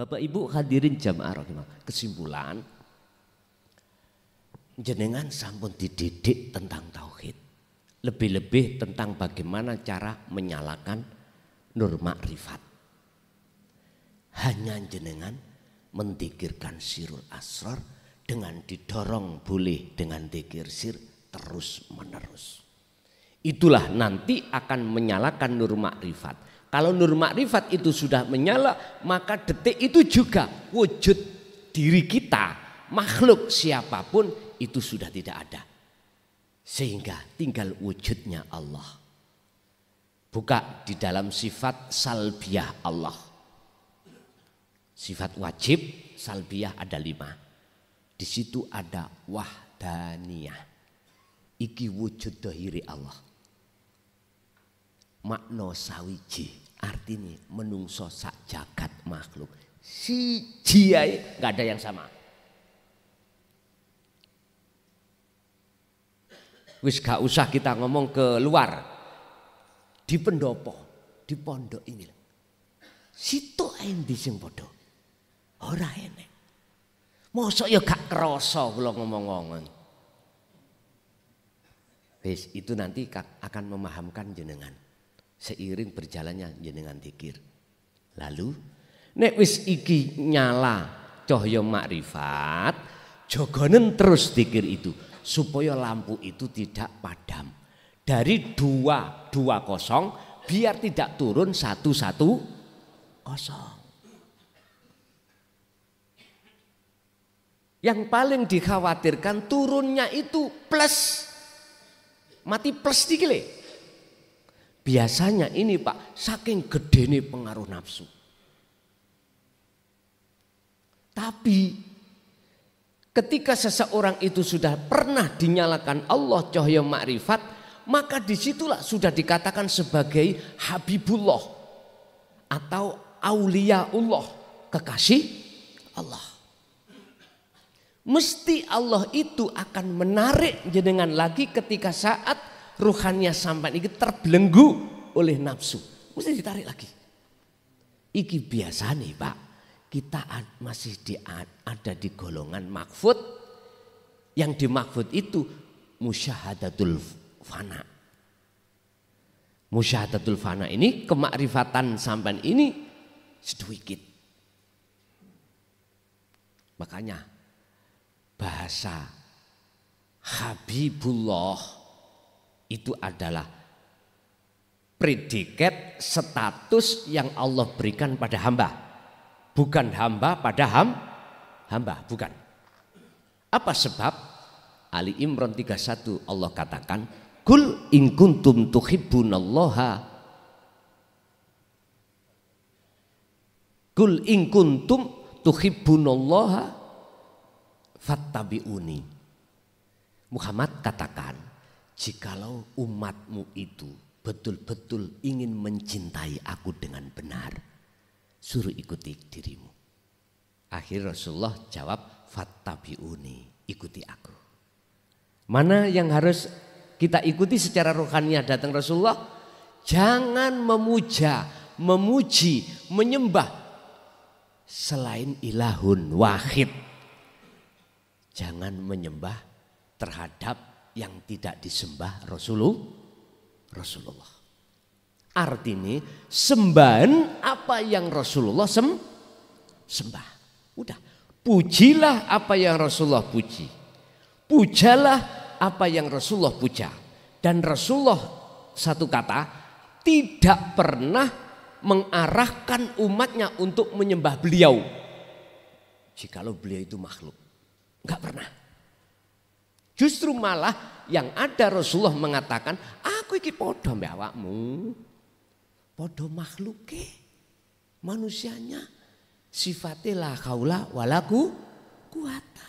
Bapak Ibu hadirin jamaah rahimah, kesimpulan jenengan sampun dididik tentang tauhid. Lebih-lebih tentang bagaimana cara menyalakan nur makrifat. Hanya jenengan mendikirkan sirul asrar dengan didorong boleh dengan dikir sir terus menerus. Itulah nanti akan menyalakan nur makrifat. Kalau nur makrifat itu sudah menyala, maka detik itu juga wujud diri kita, makhluk siapapun itu sudah tidak ada. Sehingga tinggal wujudnya Allah. Buka di dalam sifat salbiyah Allah. Sifat wajib salbiyah ada 5. Di situ ada wahdaniyah. Iki wujud dohiri Allah. Makna sawiji. Artinya menungso sak jagat makhluk. Siji ae enggak ada yang sama. Wis gak usah kita ngomong ke luar. Di pendopo, di pondok ini. Situ endi sing padha. Ora enek. Mosok ya gak krasa kula ngomong-ngomong. Wis itu nanti akan memahamkan jenengan. Seiring berjalannya jenengan zikir. Lalu nek wis iki nyala cahya makrifat, jogonen terus zikir itu supaya lampu itu tidak padam. Dari 220 biar tidak turun 110. Yang paling dikhawatirkan turunnya itu plus. Mati plus dikit le. Biasanya ini Pak, saking gedene pengaruh nafsu. Tapi ketika seseorang itu sudah pernah dinyalakan Allah cahaya makrifat, maka disitulah sudah dikatakan sebagai Habibullah atau Auliaullah, kekasih Allah. Mesti Allah itu akan menarik jenengan lagi ketika saat ruhannya sampai ini terbelenggu oleh nafsu. Mesti ditarik lagi. Iki biasa nih Pak. Kita masih ada di golongan makfud. Yang dimakfud itu musyahadatul fana. Musyahadatul fana ini kemakrifatan sampai ini sedikit. Makanya bahasa Habibullah itu adalah predikat status yang Allah berikan pada hamba. Bukan hamba pada hamba, bukan. Apa sebab? Ali Imran 31 Allah katakan, Kul in kuntum tuhibbunallaha. Kul in kuntum tuhibbunallaha fattabi'uni. Muhammad katakan, jikalau umatmu itu betul-betul ingin mencintai aku dengan benar, suruh ikuti dirimu. Akhir Rasulullah jawab, fattabi'uni, ikuti aku. Mana yang harus kita ikuti secara rohaniah datang Rasulullah? Jangan memuja, memuji, menyembah selain ilahun wahid. Jangan menyembah terhadap yang tidak disembah Rasulullah. Artinya sembahan apa yang Rasulullah sembah. Udah, pujilah apa yang Rasulullah puji. Pujalah apa yang Rasulullah puja. Dan Rasulullah satu kata tidak pernah mengarahkan umatnya untuk menyembah beliau. Jikalau beliau itu makhluk. Enggak pernah. Justru malah yang ada Rasulullah mengatakan, aku iki podo mbek awakmu. Podo makhluke. Manusianya sifatnya la haula wala quwata.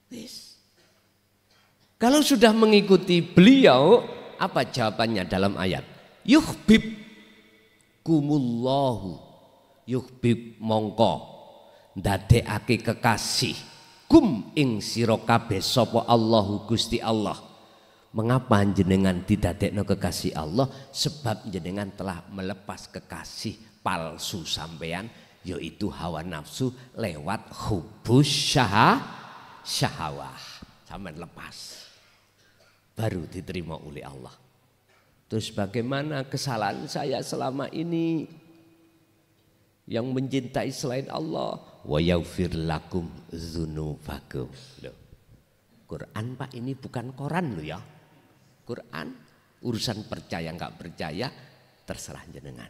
Wis. Kalau sudah mengikuti beliau, apa jawabannya dalam ayat? Yuhibbukumullahu. Yuhbib mongko ndadekake kekasih. Kum ing sira kabeh sapa Allahu Gusti Allah. Mengapa jenengan didadekno kekasih Allah? Sebab jenengan telah melepas kekasih palsu sampean yaitu hawa nafsu lewat hubus syahawah. Sampai lepas, baru diterima oleh Allah. Terus bagaimana kesalahan saya selama ini yang mencintai selain Allah? Wa yaghfir lakum dzunubakum. Loh. Quran Pak, ini bukan koran loh ya. Quran, urusan percaya nggak percaya terserah jenengan.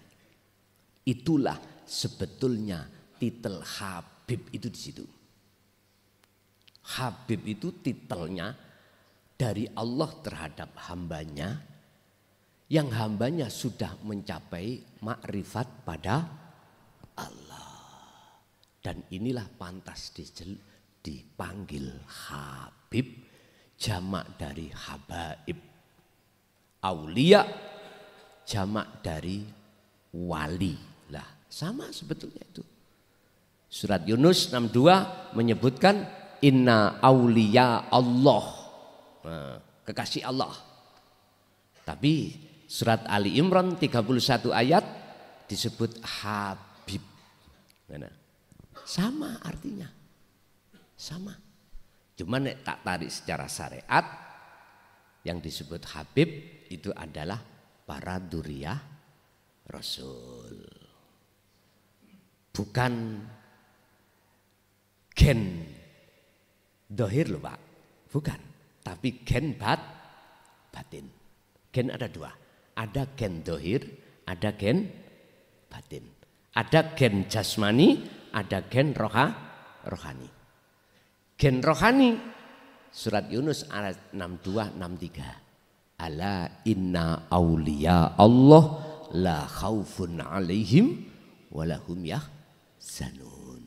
Itulah sebetulnya titel Habib itu di situ. Habib itu titelnya dari Allah terhadap hambanya, yang hambanya sudah mencapai makrifat pada Allah. Dan inilah pantas dipanggil Habib, jamak dari habaib. Aulia jamak dari wali. Lah, sama sebetulnya itu. Surat Yunus 62 menyebutkan inna aulia Allah, kekasih Allah. Tapi surat Ali Imran 31 ayat disebut Habib. Sama artinya, sama. Cuman tak tarik secara syariat, yang disebut Habib itu adalah para dzurriyyah Rasul. Bukan gen dohir loh Pak, bukan. Tapi gen batin. Gen ada dua, ada gen dohir, ada gen batin. Ada gen jasmani, ada gen rohani. Gen rohani, surat Yunus ayat 62-63. Ala inna auliya Allah la khaufun alaihim walahum yahzanun.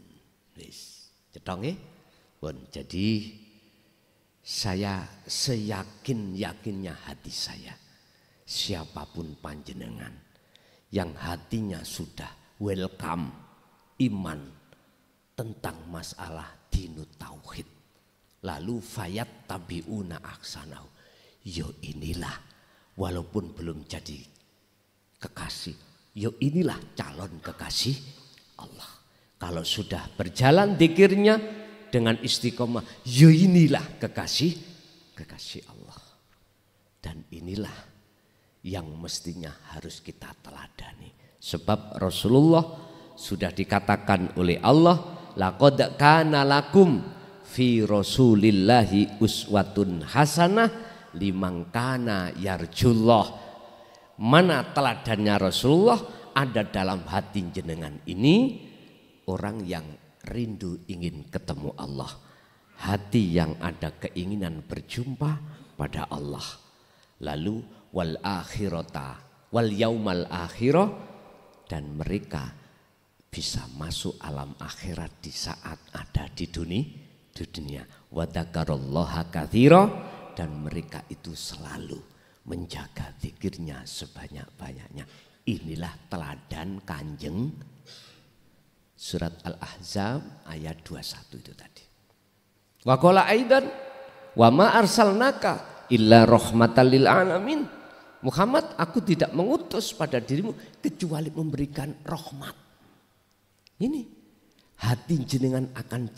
Wis, cetong nggih. Pun jadi saya seyakin-yakinnya hati saya, siapapun panjenengan yang hatinya sudah welcome iman tentang masalah dinut tauhid, lalu fayat tabiuna aksanahu, yo inilah walaupun belum jadi kekasih, yo inilah calon kekasih Allah. Kalau sudah berjalan dzikirnya dengan istiqomah, yo inilah kekasih Allah. Dan inilah yang mestinya harus kita teladani. Sebab Rasulullah sudah dikatakan oleh Allah, laqad kana lakum fi Rasulillahi uswatun hasanah liman kana yarjullah. Mana teladannya Rasulullah ada dalam hati jenengan ini, orang yang rindu ingin ketemu Allah, hati yang ada keinginan berjumpa pada Allah. Lalu wal akhirata wal yaumal akhirah, dan mereka bisa masuk alam akhirat di saat ada di dunia. Wa dzakarallaha katsira, dan mereka itu selalu menjaga zikirnya sebanyak-banyaknya. Inilah teladan Kanjeng. Surat Al-Ahzab ayat 21 itu tadi. Wa qala aidan wa ma arsalnaka illa rahmatan lil alamin. Muhammad, aku tidak mengutus pada dirimu kecuali memberikan rahmat. Ini hati jenengan akan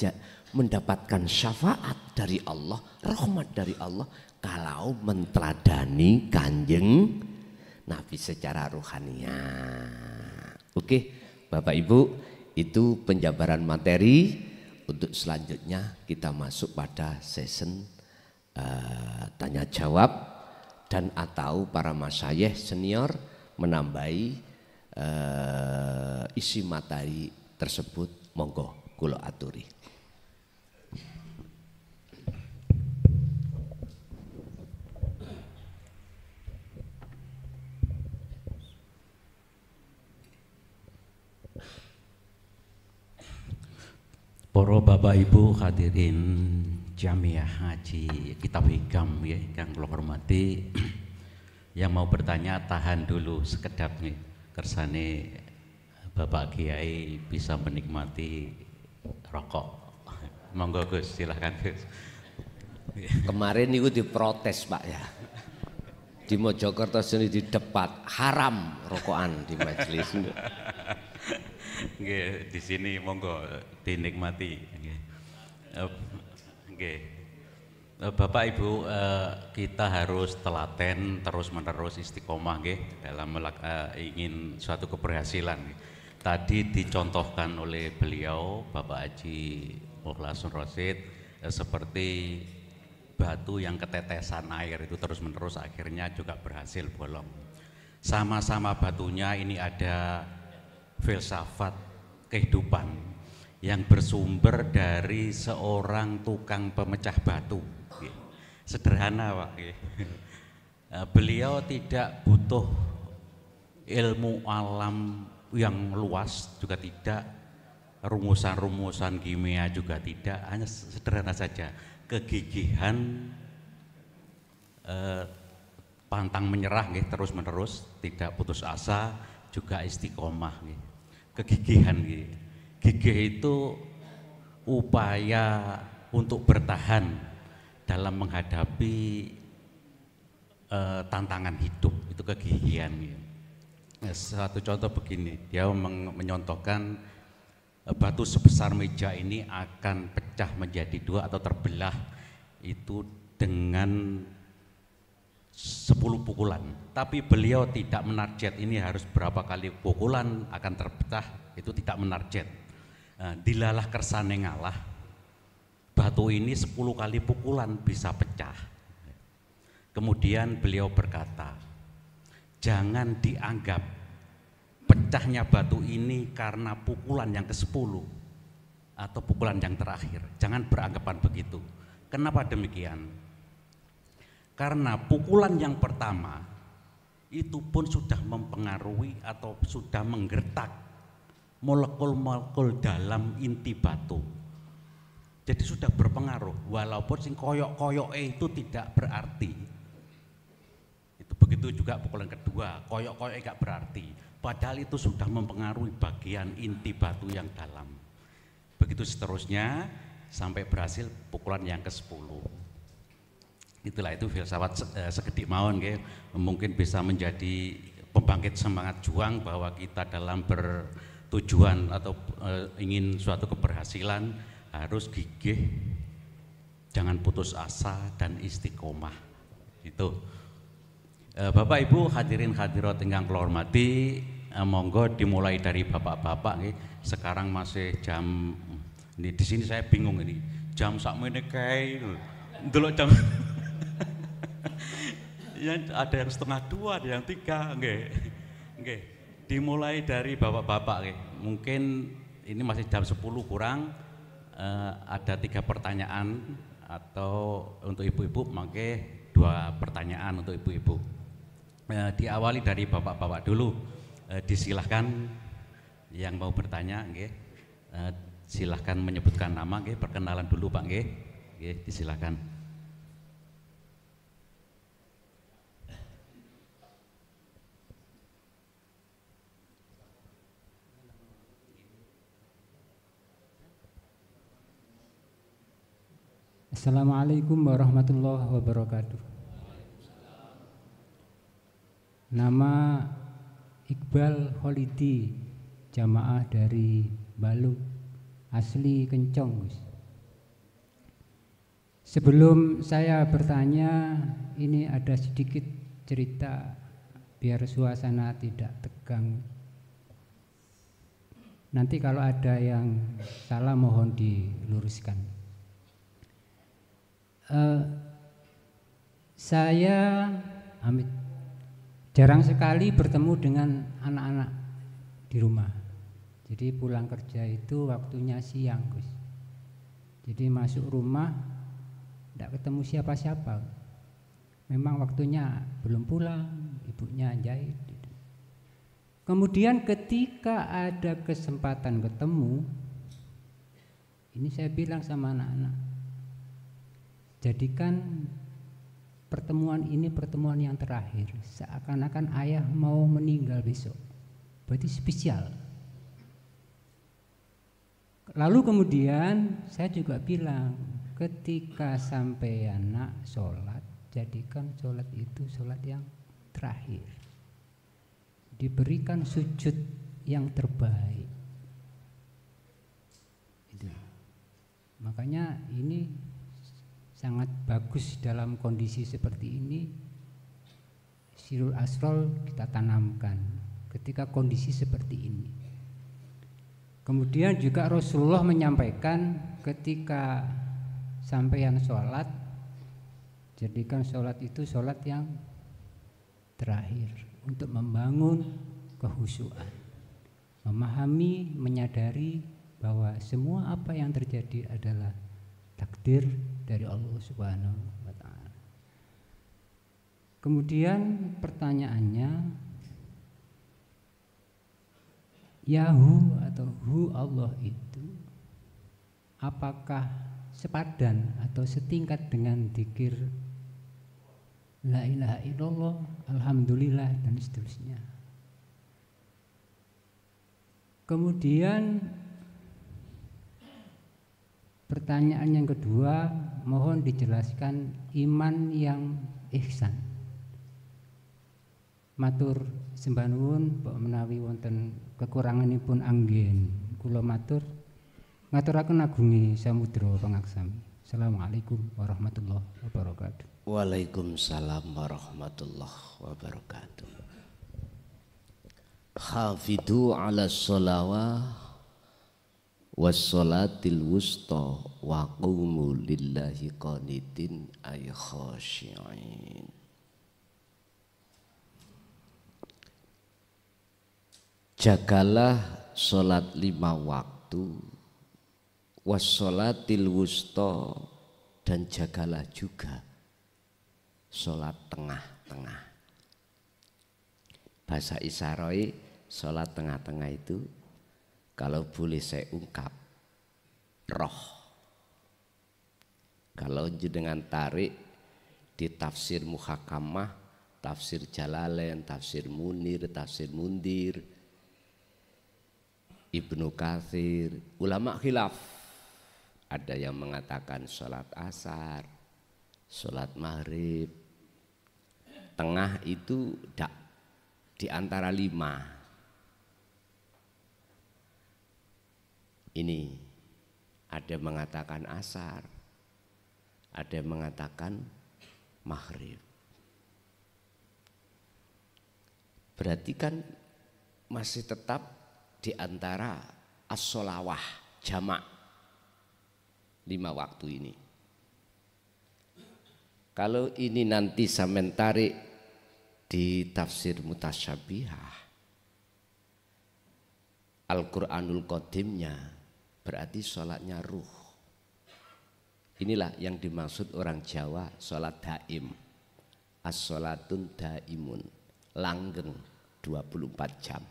mendapatkan syafaat dari Allah, rahmat dari Allah kalau menteladani Kanjeng Nabi secara rohaniah. Oke, Bapak Ibu, itu penjabaran materi. Untuk selanjutnya kita masuk pada session tanya jawab, dan atau para masyayikh senior menambahi isi materi tersebut. Monggo kula aturi. Para Bapak Ibu hadirin Jamiah Haji Kitab Hikam ya, yang kula hormati, yang mau bertanya tahan dulu sekedap nih, kersane Bapak Kiai bisa menikmati rokok. Monggo Gus, silahkan Gus. Kemarin itu diprotes Pak ya, di Mojokerto sini di debat haram rokokan di majelis. Nggih, di sini monggo dinikmati. Nggih. Nggih. Bapak Ibu, kita harus telaten terus-menerus istiqomah nggih dalam ingin suatu keberhasilan. Tadi dicontohkan oleh beliau Bapak Haji Mukhlasun Rosid seperti batu yang ketetesan air itu terus-menerus akhirnya juga berhasil bolong. Sama-sama batunya ini ada filsafat kehidupan yang bersumber dari seorang tukang pemecah batu. Sederhana Pak. Beliau tidak butuh ilmu alam yang luas, juga tidak rumusan-rumusan kimia, juga tidak, hanya sederhana saja kegigihan, pantang menyerah terus menerus, tidak putus asa, juga istiqomah. Kegigihan, gigih itu upaya untuk bertahan dalam menghadapi tantangan hidup, itu kegigihan. Satu contoh begini, dia menyontohkan batu sebesar meja ini akan pecah menjadi dua atau terbelah itu dengan 10 pukulan, tapi beliau tidak menarget ini harus berapa kali pukulan akan terpecah, itu tidak menarget. Dilalah kersane ngalah, batu ini 10 kali pukulan bisa pecah. Kemudian beliau berkata, jangan dianggap pecahnya batu ini karena pukulan yang ke-10 atau pukulan yang terakhir. Jangan beranggapan begitu. Kenapa demikian? Karena pukulan yang pertama itu pun sudah mempengaruhi atau sudah menggertak molekul-molekul dalam inti batu. Jadi sudah berpengaruh, walaupun sing koyok-koyoke itu tidak berarti. Itu begitu juga pukulan kedua, koyok-koyoke gak berarti. Padahal itu sudah mempengaruhi bagian inti batu yang dalam. Begitu seterusnya sampai berhasil pukulan yang ke-10. Itulah itu filsafat sekedik mawon nggih, mungkin bisa menjadi pembangkit semangat juang bahwa kita dalam bertujuan atau ingin suatu keberhasilan harus gigih, jangan putus asa dan istiqomah. Itu. Bapak Ibu hadirin hadirat ingkang kula hormati, monggo dimulai dari bapak-bapak nggih. Sekarang masih jam ini, di sini saya bingung ini. Jam sakmene kae. Ndelok jam ya, ada yang 1:30, ada yang 3, nggih. Dimulai dari bapak-bapak nggih. Mungkin ini masih jam 10 kurang, ada 3 pertanyaan atau untuk ibu-ibu, mangke 2 pertanyaan untuk ibu-ibu. Diawali dari bapak-bapak dulu, disilahkan yang mau bertanya nggih. Silahkan menyebutkan nama nggih, perkenalan dulu Pak nggih. Nggih, disilahkan. Assalamualaikum warahmatullahi wabarakatuh. Nama Iqbal Kholidi, jamaah dari Baluk, asli Kencong, Gus. Sebelum saya bertanya, ini ada sedikit cerita biar suasana tidak tegang. Nanti kalau ada yang salah mohon diluruskan. Saya Amit jarang sekali bertemu dengan anak-anak di rumah. Jadi pulang kerja itu waktunya siang, Gus. Jadi masuk rumah tidak ketemu siapa-siapa. Memang waktunya belum pulang, ibunya jahit. Kemudian ketika ada kesempatan ketemu, ini saya bilang sama anak-anak, jadikan pertemuan ini pertemuan yang terakhir, seakan-akan ayah mau meninggal besok, berarti spesial. Lalu kemudian saya juga bilang, ketika sampai anak sholat, jadikan sholat itu sholat yang terakhir, diberikan sujud yang terbaik, Makanya ini sangat bagus dalam kondisi seperti ini, Sirul Asror kita tanamkan ketika kondisi seperti ini. Kemudian juga Rasulullah menyampaikan ketika sampeyan sholat, jadikan sholat itu sholat yang terakhir untuk membangun kehusuan, memahami, menyadari bahwa semua apa yang terjadi adalah takdir dari Allah Subhanahu wa Ta'ala. Kemudian pertanyaannya, Yahu atau Hu Allah itu apakah sepadan atau setingkat dengan dzikir La ilaha illallah, alhamdulillah dan seterusnya. Kemudian pertanyaan yang kedua, mohon dijelaskan iman yang ihsan. Matur sembah nuwun, mbok menawi wonten kekuranganipun anggen kula matur ngaturaken agunge samudra pangaksami. Assalamualaikum warahmatullahi wabarakatuh. Waalaikumsalam warahmatullahi wabarakatuh. Hafidhu ala sholawah wassolatil wusta wa qumu lillahi qanitin ay khashi'in. Jagalah sholat 5 waktu, wassolatil wusta, dan jagalah juga sholat tengah-tengah. Bahasa Isyarai sholat tengah-tengah itu kalau boleh saya ungkap roh. Kalau jenengan tarik di tafsir Muhakamah, tafsir Jalalain, tafsir Munir, tafsir Mundir, Ibnu Katsir, ulama khilaf. Ada yang mengatakan sholat asar, sholat maghrib. Tengah itu di antara 5. Ini ada yang mengatakan asar, ada yang mengatakan maghrib. Berarti kan masih tetap di antara as-sholawah jamak 5 waktu ini. Kalau ini nanti sampean tarik di tafsir mutasyabihah Al-Quranul Qadimnya, berarti sholatnya ruh. Inilah yang dimaksud orang Jawa sholat daim. As-sholatun daimun, langgeng 24 jam.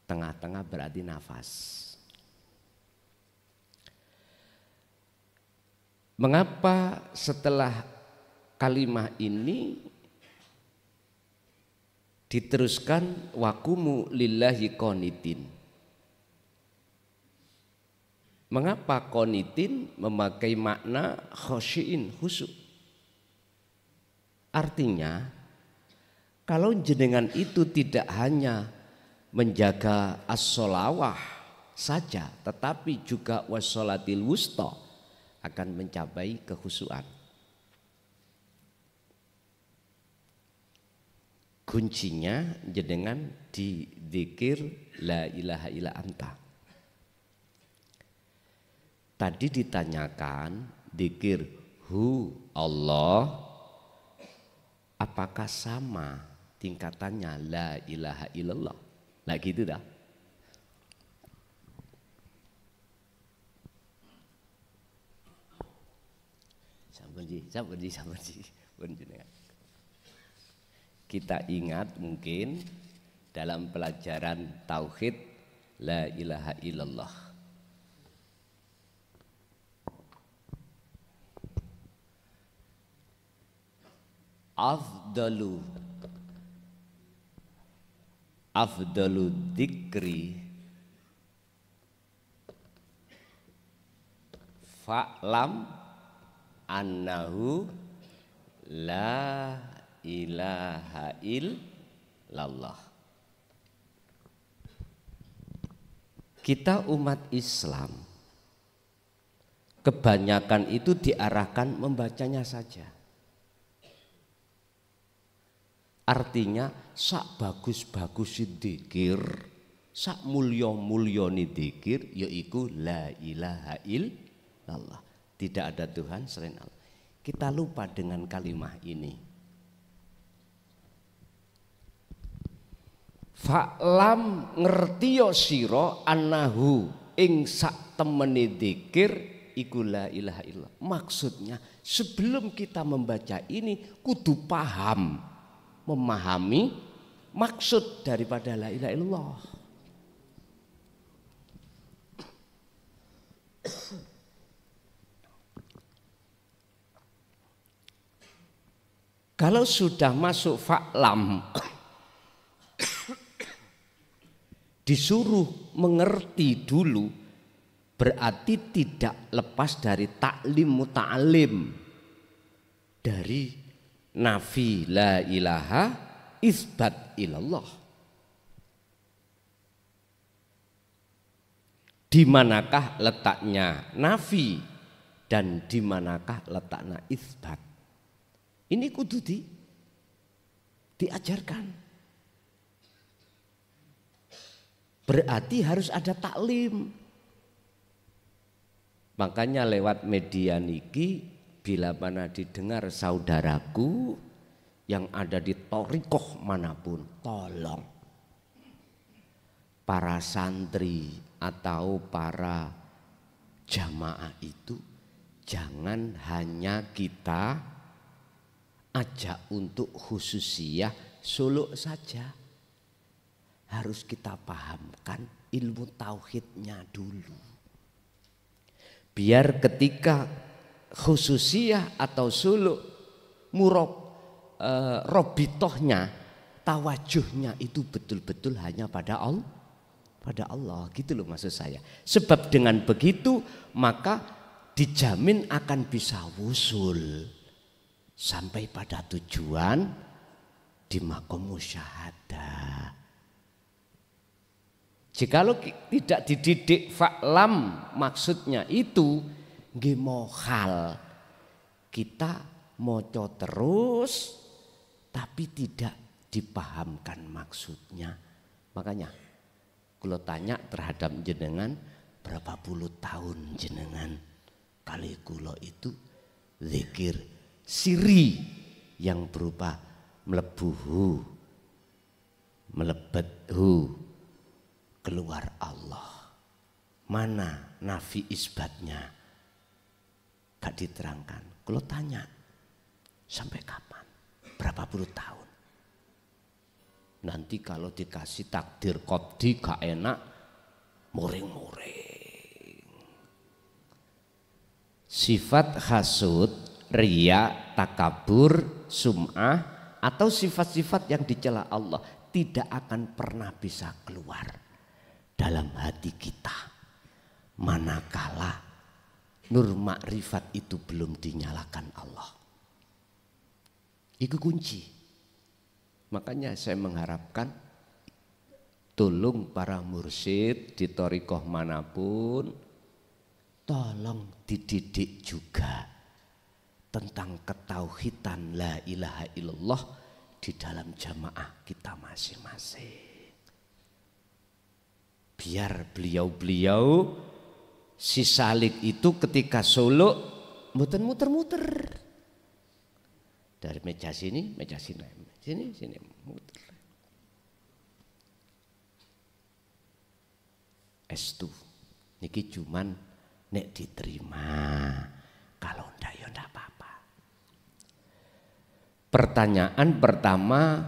Tengah-tengah berarti nafas. Mengapa setelah kalimat ini diteruskan waqumu lillahi qanitin? Mengapa qanitin memakai makna khosyiin, khusyuk? Artinya kalau jenengan itu tidak hanya menjaga as-sholawah saja, tetapi juga wassolatil wusta, akan mencapai kekhusyuan. Kuncinya jenengan di dzikir la ilaha illa anta. Tadi ditanyakan dzikir hu Allah apakah sama tingkatannya la ilaha illallah? Nah gitu dah. Sampun ji. Kita ingat mungkin dalam pelajaran tauhid la ilaha illallah. Afdalu dzikri fa'lam annahu la ilaha illallah. Kita umat Islam kebanyakan itu diarahkan membacanya saja. Artinya sak bagus-bagus dzikir, sak mulya-mulyane dzikir yaiku la ilaha illallah. Tidak ada Tuhan selain Allah. Kita lupa dengan kalimat ini. Fa'lam ngertiyo sira annahu ing sak temene dzikir iku la ilaha illallah. Maksudnya sebelum kita membaca ini kudu paham, memahami maksud daripada la ilaha illallah. Kalau sudah masuk fa'lam disuruh mengerti dulu, berarti tidak lepas dari taklim muta'alim, dari nafi la ilaha isbat ilallah. Di manakah letaknya nafi dan di manakah letaknya isbat? Ini kudu diajarkan. Berarti harus ada taklim. Makanya lewat media niki, bila mana didengar saudaraku yang ada di thariqah manapun, tolong para santri atau para jamaah itu jangan hanya kita ajak untuk khususiyah suluk saja. Harus kita pahamkan ilmu tauhidnya dulu. Biar ketika khususiyah atau suluk robitohnya, tawajuhnya itu betul-betul hanya pada Allah. Pada Allah, gitu loh maksud saya. Sebab dengan begitu maka dijamin akan bisa wusul sampai pada tujuan di maqam musyahadah. Jikalau tidak dididik fa'lam, maksudnya itu nggih mohal. Kita moco terus tapi tidak dipahamkan maksudnya. Makanya kalau tanya terhadap jenengan, berapa puluh tahun jenengan kali kula itu zikir siri yang berupa melebuhu, melebethu, keluar Allah. Mana nafi isbatnya? Gak diterangkan. Kalau tanya sampai kapan? Berapa puluh tahun? Nanti kalau dikasih takdir qadhi gak enak, muring-muring. Sifat hasud, riya, takabur, sum'ah atau sifat-sifat yang dicela Allah tidak akan pernah bisa keluar dalam hati kita manakala nur makrifat itu belum dinyalakan Allah. Itu kunci. Makanya saya mengharapkan tolong para mursyid di thariqah manapun tolong dididik juga tentang ketauhidan la ilaha illallah di dalam jamaah kita masing-masing. Biar beliau-beliau si salik itu ketika suluk mboten muter-muter. Dari meja sini, meja sini, sini muter. Estu niki cuman nek diterima, kalau ndak ya ndak apa-apa. Pertanyaan pertama,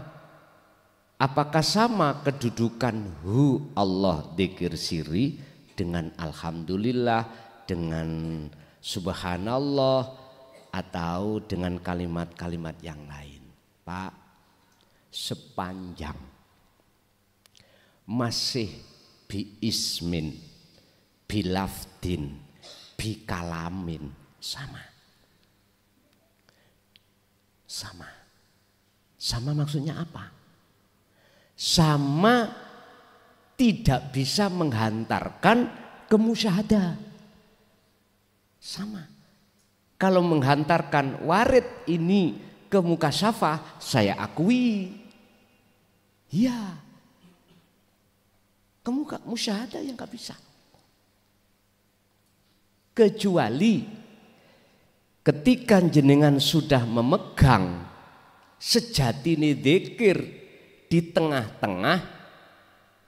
apakah sama kedudukan hu Allah dzikir siri dengan alhamdulillah, dengan subhanallah atau dengan kalimat-kalimat yang lain? Pak, sepanjang masih bi ismin, bi lafdin, bi kalamin sama. Sama maksudnya apa? Sama tidak bisa menghantarkan ke musyahadah. Sama. Kalau menghantarkan warid ini ke mukasyafah, saya akui. Ya. Kamu gak musyahadah yang gak bisa. Kecuali ketika jenengan sudah memegang sejatine dzikir di tengah-tengah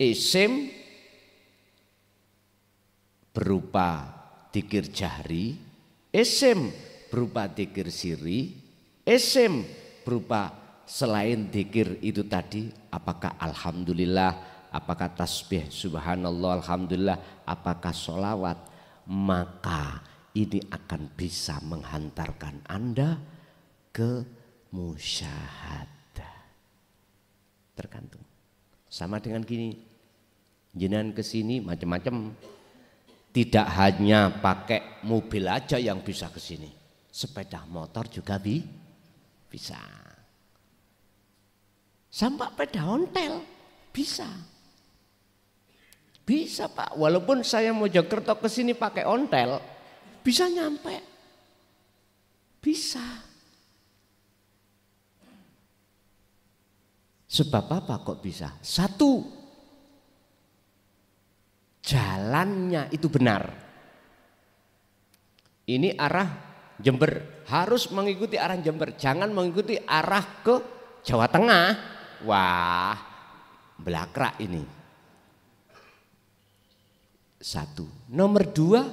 isim berupa dzikir jahri, isim berupa dzikir sirri, isim berupa selain dzikir itu tadi, apakah alhamdulillah, apakah tasbih subhanallah alhamdulillah, apakah sholawat, maka ini akan bisa menghantarkan Anda ke musyahadah. Tergantung. Sama dengan gini, jenengan kesini macam-macam. Tidak hanya pakai mobil aja yang bisa kesini, sepeda motor juga bisa. Sampai sepeda ontel bisa. Bisa Pak, walaupun saya Mojokerto kesini pakai ontel, bisa nyampe. Bisa. Sebab apa kok bisa? Satu, jalannya itu benar. Ini arah Jember, harus mengikuti arah Jember, jangan mengikuti arah ke Jawa Tengah. Wah, belakrak ini. Satu. Nomor dua,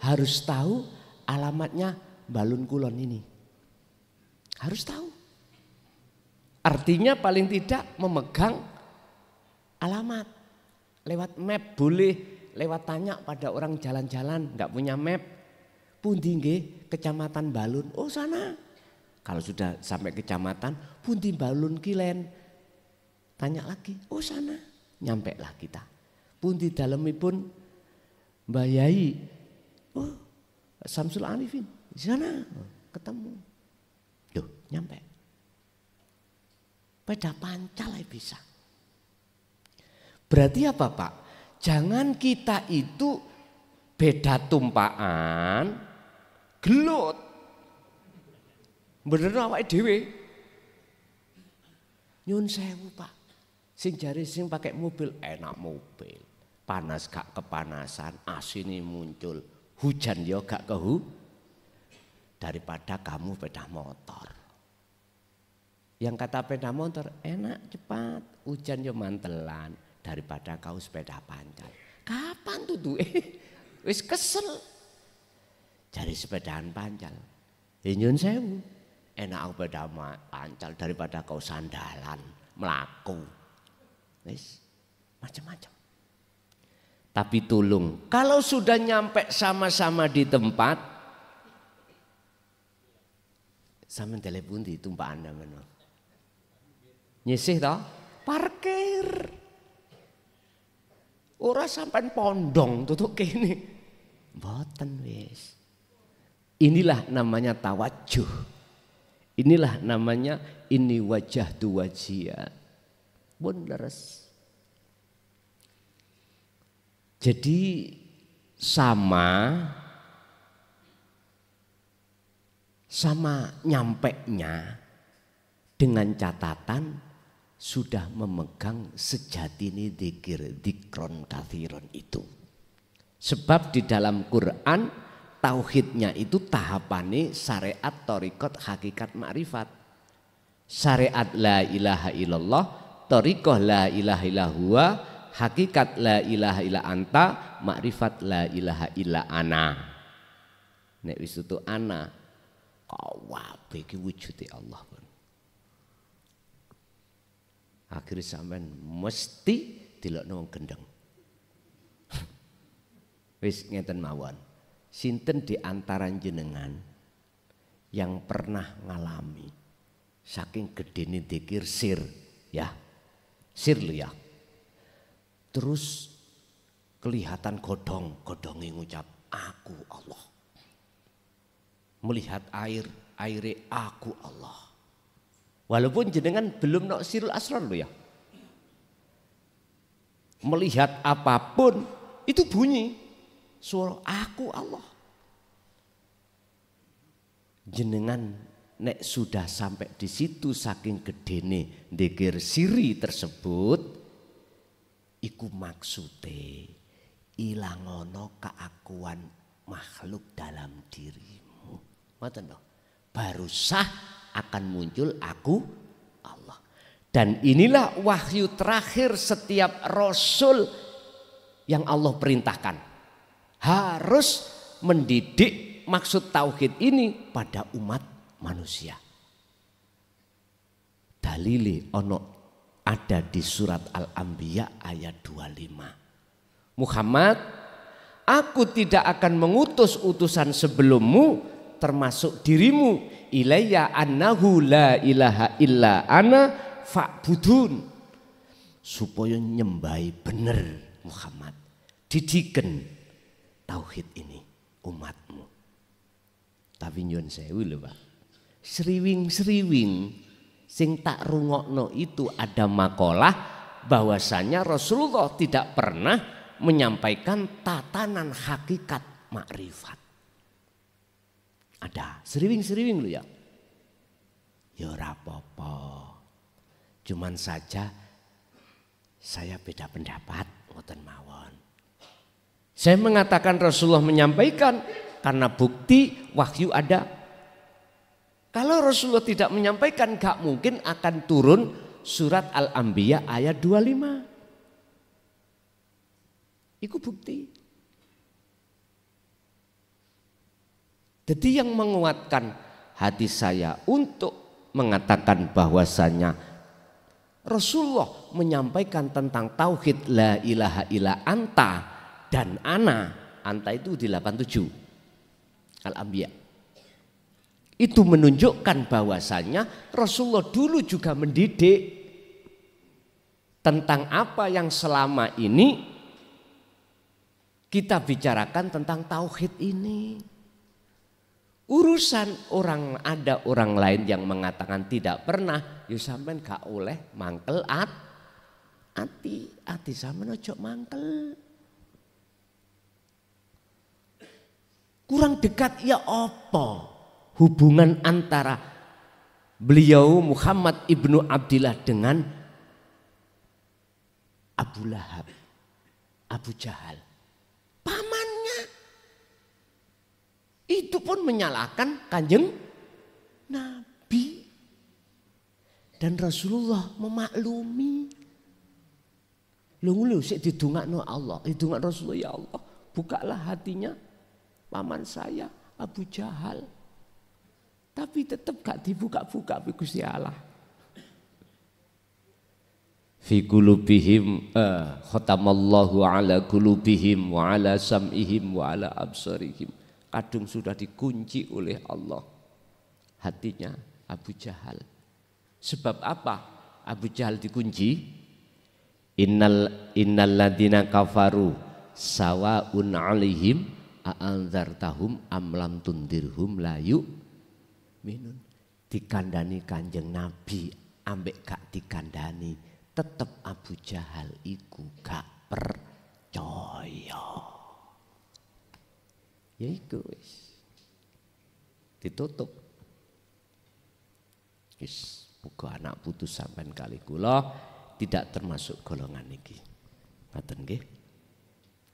harus tahu alamatnya Balun Kulon ini. Harus tahu. Artinya paling tidak memegang alamat. Lewat map boleh, lewat tanya pada orang jalan-jalan nggak punya map. Pundi nggih Kecamatan Balun? Oh sana. Kalau sudah sampai kecamatan, pundi Balun Kilen? Tanya lagi, oh sana. Nyampe lah kita. Pundi dalemipun Mbak Yai, oh Samsul Arifin, di sana ketemu. Duh, nyampe. Peda pancal bisa. Berarti apa Pak? Jangan kita itu beda tumpaan, gelut. Bener awake dhewe. Nyun sewu Pak. Sing jari sing pakai mobil enak mobil. Panas gak kepanasan, asini muncul, hujan ya gak kehu, daripada kamu sepeda motor. Yang kata sepeda motor enak cepat, hujan ya mantelan, daripada kau sepeda pancal. Kapan tuh duwe? Wis kesel. Jari sepedaan pancal. Nyun sewu, enak aku sepeda pancal daripada kau sandalan, melaku. Wis macam-macam. Tapi tolong, kalau sudah nyampe sama-sama di tempat, sama telepon di tumpah Anda mana? Nyisih toh? Parkir. Ora sampai pondong tutuk kene. Mboten wis. Inilah namanya tawajuh. Inilah namanya ini wajah tu wajia. Beneres. Jadi sama nyampeknya dengan catatan sudah memegang sejatine dzikir dzikron kathiron itu. Sebab di dalam Quran tauhidnya itu tahapane syariat, thariqat, hakikat, ma'rifat. Syariat la ilaha illallah, thariqah la ilaha illallah, hakikat la ilaha illa anta, makrifat la ilaha illa ana. Nek wis tutu ana, kabeh iki wujude Allah. Akhire sampean mesti dilokno wong gendeng. Wis ngeten mawon. Sinten di antara jenengan yang pernah ngalami saking gedene dzikir sir ya. Sir lho ya. Terus kelihatan godongnya ngucap aku Allah. Melihat aire aku Allah. Walaupun jenengan belum nok sirul asrar loh ya. Melihat apapun itu bunyi suara aku Allah. jenengan nek sudah sampai di situ saking gedene dzikir siri tersebut, iku maksude ilangono keakuan makhluk dalam dirimu. Ngoten lho. Baru sah akan muncul aku Allah. Dan inilah wahyu terakhir setiap rasul yang Allah perintahkan. Harus mendidik maksud tauhid ini pada umat manusia. Dalili ono ada di surat Al-Anbiya ayat 25. Muhammad, aku tidak akan mengutus utusan sebelummu termasuk dirimu, ilayya annahu la ilaha illa ana fa'budun, supaya nyembahi bener Muhammad, didiken tauhid ini umatmu. Tapi nyuwun sewu lho Pak, sriwing-sriwing sing tak rungokno itu ada makalah bahwasanya Rasulullah tidak pernah menyampaikan tatanan hakikat makrifat. Ada sriwing-sriwing lho ya. Ya ora apa-apa. Cuman saja saya beda pendapat ngoten mawon. Saya mengatakan Rasulullah menyampaikan karena bukti wahyu ada. Kalau Rasulullah tidak menyampaikan, gak mungkin akan turun surat Al-Anbiya ayat 25. Itu bukti. Jadi yang menguatkan hati saya untuk mengatakan bahwasanya Rasulullah menyampaikan tentang tauhid la ilaha illa anta dan ana. Anta itu di 87 Al-Anbiya. Itu menunjukkan bahwasanya Rasulullah dulu juga mendidik tentang apa yang selama ini kita bicarakan tentang tauhid ini. Urusan ada orang lain yang mengatakan tidak pernah, ya sampean gak oleh mangkel ati sampean ojo mangkel. Kurang dekat ya apa hubungan antara beliau Muhammad ibnu Abdillah dengan Abu Lahab, Abu Jahal, pamannya. Itu pun menyalahkan Kanjeng Nabi. Dan Rasulullah memaklumi. Lu sik didongakno Allah, didongak Rasulullah, ya Allah, bukalah hatinya paman saya Abu Jahal. Tapi tetap gak dibuka-buka Gusti Allah. Fi qulubihim khatamallahu ala qulubihim wa ala sam'ihim wa ala absarihim. Kadung sudah dikunci oleh Allah hatinya Abu Jahal. Sebab apa Abu Jahal dikunci? Innal ladina kafaru sawaun alaihim a'anzartahum am lam tundirhum la yu'minun. Dikandani Kanjeng Nabi ambek gak dikandani, tetep Abu Jahal iku gak percaya. Ya iku wis ditutup. Wis muga anak putus sampean kali kula tidak termasuk golongan iki. Ngoten nggih.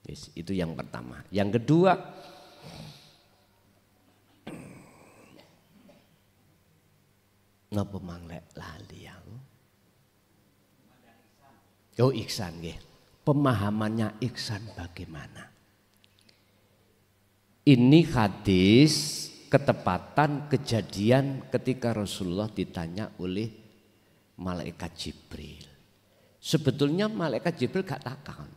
Wis itu yang pertama. Yang kedua, napa manglek lali aku? Oh ihsan nggih. Pemahamannya ihsan bagaimana? Ini hadis ketepatan kejadian ketika Rasulullah ditanya oleh malaikat Jibril. Sebetulnya malaikat Jibril gak takkan,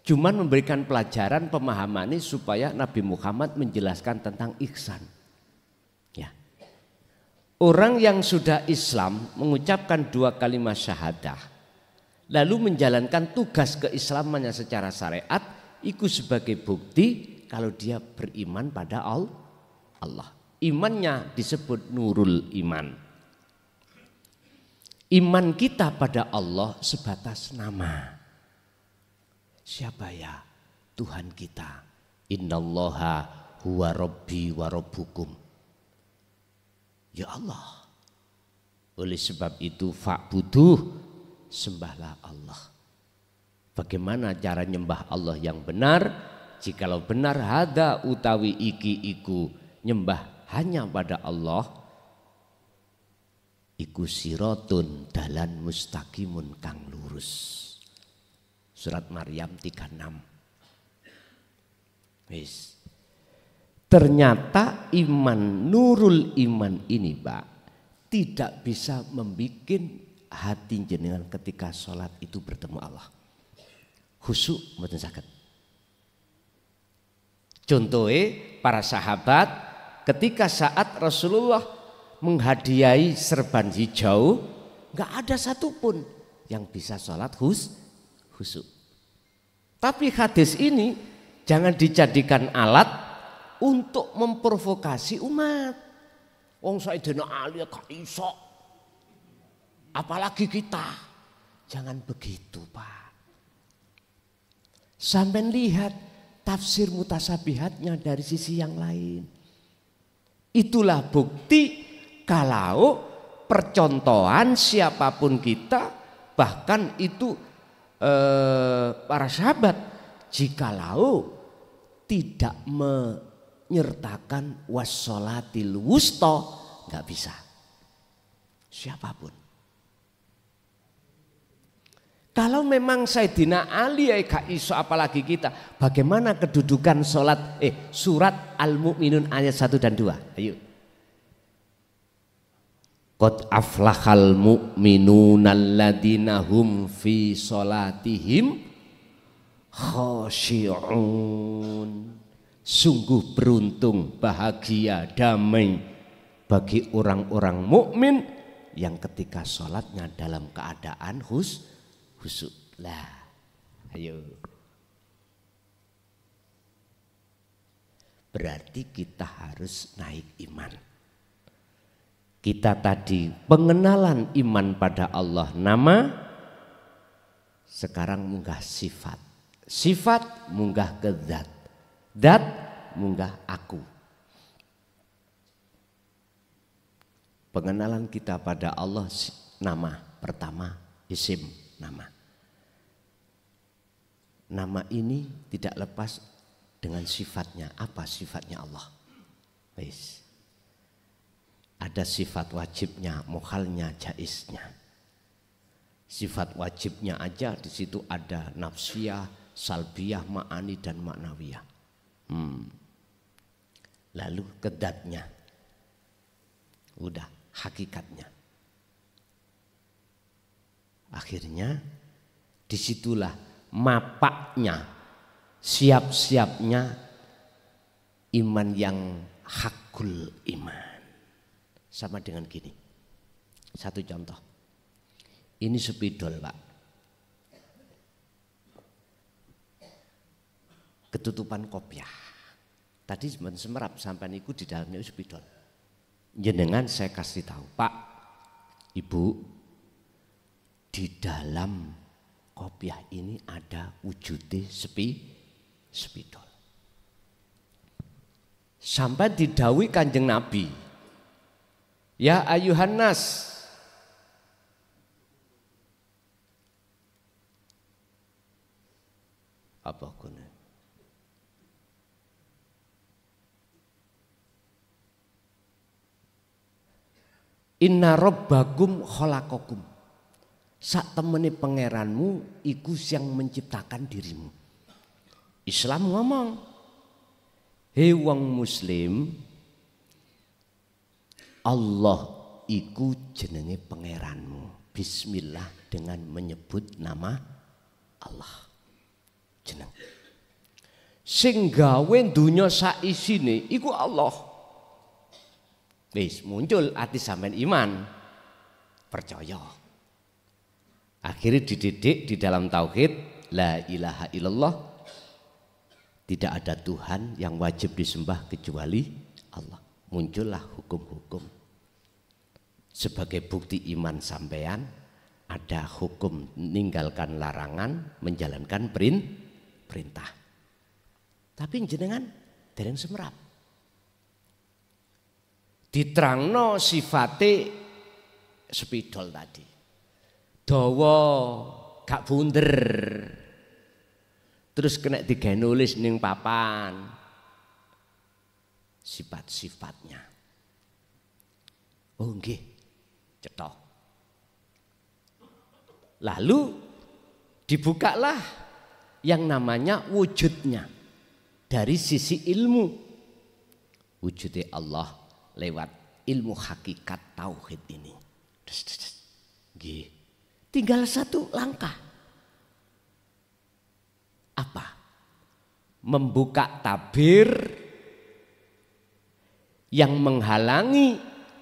cuman memberikan pelajaran pemahaman ini supaya Nabi Muhammad menjelaskan tentang ihsan. Ya. Orang yang sudah Islam mengucapkan 2 kalimat syahadah, lalu menjalankan tugas keislamannya secara syariat, itu sebagai bukti kalau dia beriman pada Allah. Imannya disebut nurul iman. Iman kita pada Allah sebatas nama. Siapa ya? Tuhan kita. Innallaha huwa rabbi wa rabbukum. Ya Allah. Oleh sebab itu fa'buduh, sembahlah Allah. Bagaimana cara nyembah Allah yang benar? Jikalau benar hada utawi iki iku nyembah hanya pada Allah, iku siratun dalan mustaqimun kang lurus. Surat Maryam 36. Wis. Ternyata iman, nurul iman ini Pak, tidak bisa membuat hati jenengan ketika sholat itu bertemu Allah. Khusyuk mboten saged. Contohnya para sahabat ketika saat Rasulullah menghadiahi serban hijau, nggak ada satupun yang bisa sholat khusyuk. Tapi hadis ini jangan dijadikan alat untuk memprovokasi umat. Wong Sayyidina Ali gak iso, apalagi kita. Jangan begitu Pak. Sampai lihat tafsir mutasabihatnya dari sisi yang lain. Itulah bukti kalau percontohan siapapun kita, bahkan itu para sahabat, jikalau tidak menyertakan wassolatil wusta, nggak bisa. Siapapun. Kalau memang Sayyidina Ali gak iso apalagi kita, bagaimana kedudukan surat Al-Mu'minun ayat 1 dan 2. Ayo. Qad aflahal mu'minuna alladzina hum fi sholatihim khashi'un. Sungguh beruntung, bahagia, damai bagi orang-orang mukmin yang ketika sholatnya dalam keadaan khusyuk. Lah, ayo. Berarti kita harus naik iman. Kita tadi pengenalan iman pada Allah nama, sekarang munggah sifat. Sifat munggah ke zat. Zat munggah aku. Pengenalan kita pada Allah nama pertama, isim nama. Nama ini tidak lepas dengan sifatnya. Apa sifatnya Allah? Wis. Ada sifat wajibnya, mukhalnya, jaiznya. Sifat wajibnya aja di situ ada nafsiyah, salbiyah, ma'ani dan maknawiyah. Lalu kedatnya. Udah, hakikatnya. Akhirnya disitulah mapaknya, siap-siapnya iman yang hakul iman. Sama dengan gini, satu contoh. Ini spidol Pak, ketutupan kopiah. Tadi semerap sampai niku di dalamnya spidol. Jenengan saya kasih tahu Pak, Ibu, di dalam kopiah ini ada wujudnya spidol. Sampai didhawuhi Kanjeng Nabi, ya ayuhan nas, apa guna? Inna rabbakum khalaqakum. Sak temene pangeranmu iku yang menciptakan dirimu. Islam ngomong, hei wong muslim, Allah iku jenenge pangeranmu. Bismillah dengan menyebut nama Allah. Jeneng. Sing gawe dunya sak isine iku Allah. Wis muncul ati sampean iman, percaya. Akhirnya dididik di dalam tauhid la ilaha illallah, tidak ada Tuhan yang wajib disembah kecuali Allah. Muncullah hukum-hukum. Sebagai bukti iman sampean ada hukum meninggalkan larangan, menjalankan perintah. Tapi jenengan dereng semerap. diterangno sifate spidol tadi. Dawa gak bunder. Terus kena digawe nulis ning papan. Sifat-sifatnya. Oh nggih, cetha. Lalu dibukalah yang namanya wujudnya dari sisi ilmu. Wujudnya Allah lewat ilmu hakikat tauhid ini. Nggih. Tinggal satu langkah. Apa? Membuka tabir yang menghalangi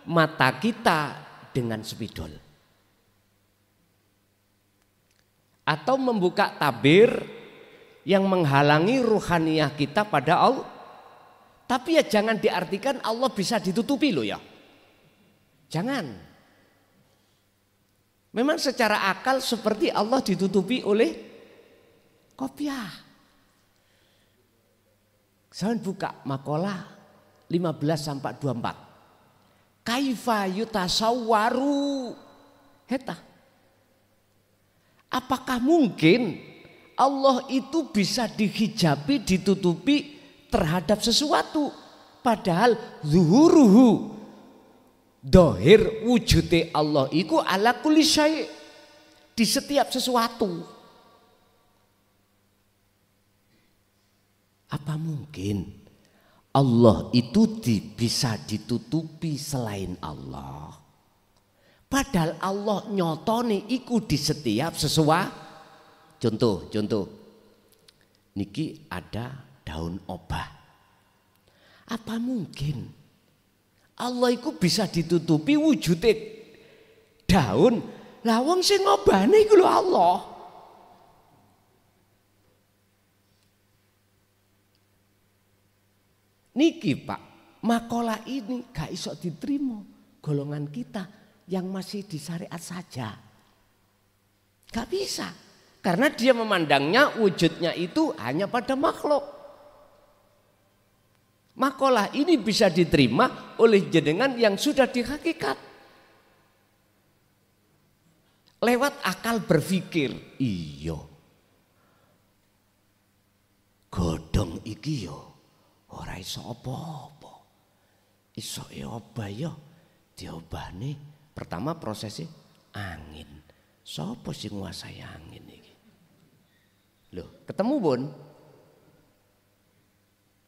mata kita dengan spidol. Atau membuka tabir yang menghalangi ruhaniyah kita pada Allah. Tapi ya jangan diartikan Allah bisa ditutupi loh ya. Jangan. Memang secara akal seperti Allah ditutupi oleh kopiah. Saya buka makalah 15-24. Kaifa yutasawwaru heta. Apakah mungkin Allah itu bisa dihijabi, ditutupi terhadap sesuatu? Padahal zuhuruhu, dohir wujudnya Allah itu ala kulli syai', di setiap sesuatu. Apa mungkin Allah itu bisa ditutupi selain Allah? Padahal Allah nyotone iku di setiap sesuatu. Contoh. Niki ada daun obah. Apa mungkin Allah itu bisa ditutupi wujudnya daun? Lah wong sing ngobahne iku lho Allah. Niki Pak, makalah ini gak iso diterima golongan kita yang masih di syariat saja. Gak bisa. Karena dia memandangnya wujudnya itu hanya pada makhluk. Makalah ini bisa diterima oleh jenengan yang sudah dihakikat. Lewat akal berpikir. Iya. Godhong iki yo ora iso apa-apa. Iso obah yo diobahne. Pertama prosesnya angin. Sopo sing nguasai angin iki? Loh, ketemu Bun?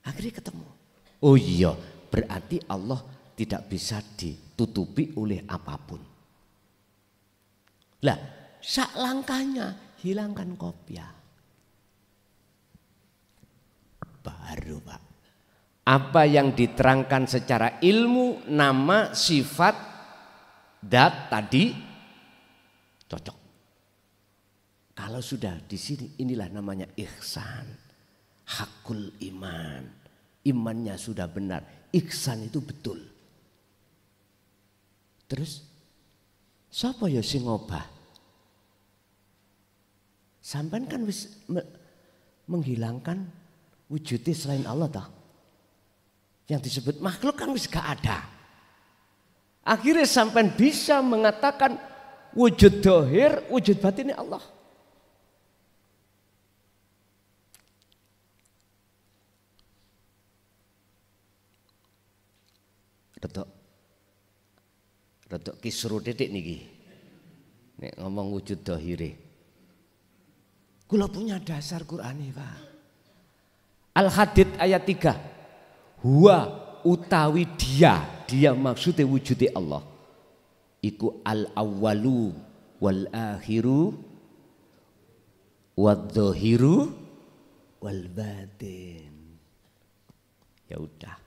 Akhirnya ketemu. Oh iya, berarti Allah tidak bisa ditutupi oleh apapun. Lah, sak langkahnya hilangkan kopiah. Baru Pak. Apa yang diterangkan secara ilmu, nama, sifat, dat tadi cocok. Kalau sudah di sini, inilah namanya ihsan, hakul iman. Imannya sudah benar, ihsan itu betul. Terus siapa ya sing ngobah? Sampean kan wis menghilangkan wujudnya selain Allah toh. Yang disebut makhluk kan wis gak ada. Akhirnya sampai bisa mengatakan wujud dohir, wujud batinnya Allah. Rodok kisru titik niki. Nek ngomong wujud dohire. Kula punya dasar Qur'ani Pak. Al-Hadid ayat 3. Huwa utawi dia maksudnya wujudnya Allah. Iku al-awwalu wal akhiru wadh-dhahiru wal batin. Ya udah.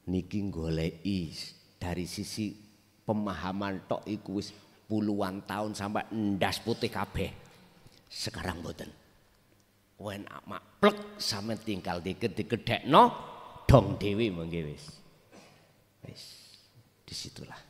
Niki goleki dari sisi pemahaman tok iku wis puluhan tahun sampai endas putih kabeh. Sekarang mboten. Wen amak plek sampe tinggal digedhekno dong dhewe mengke wis. Wis disitulah.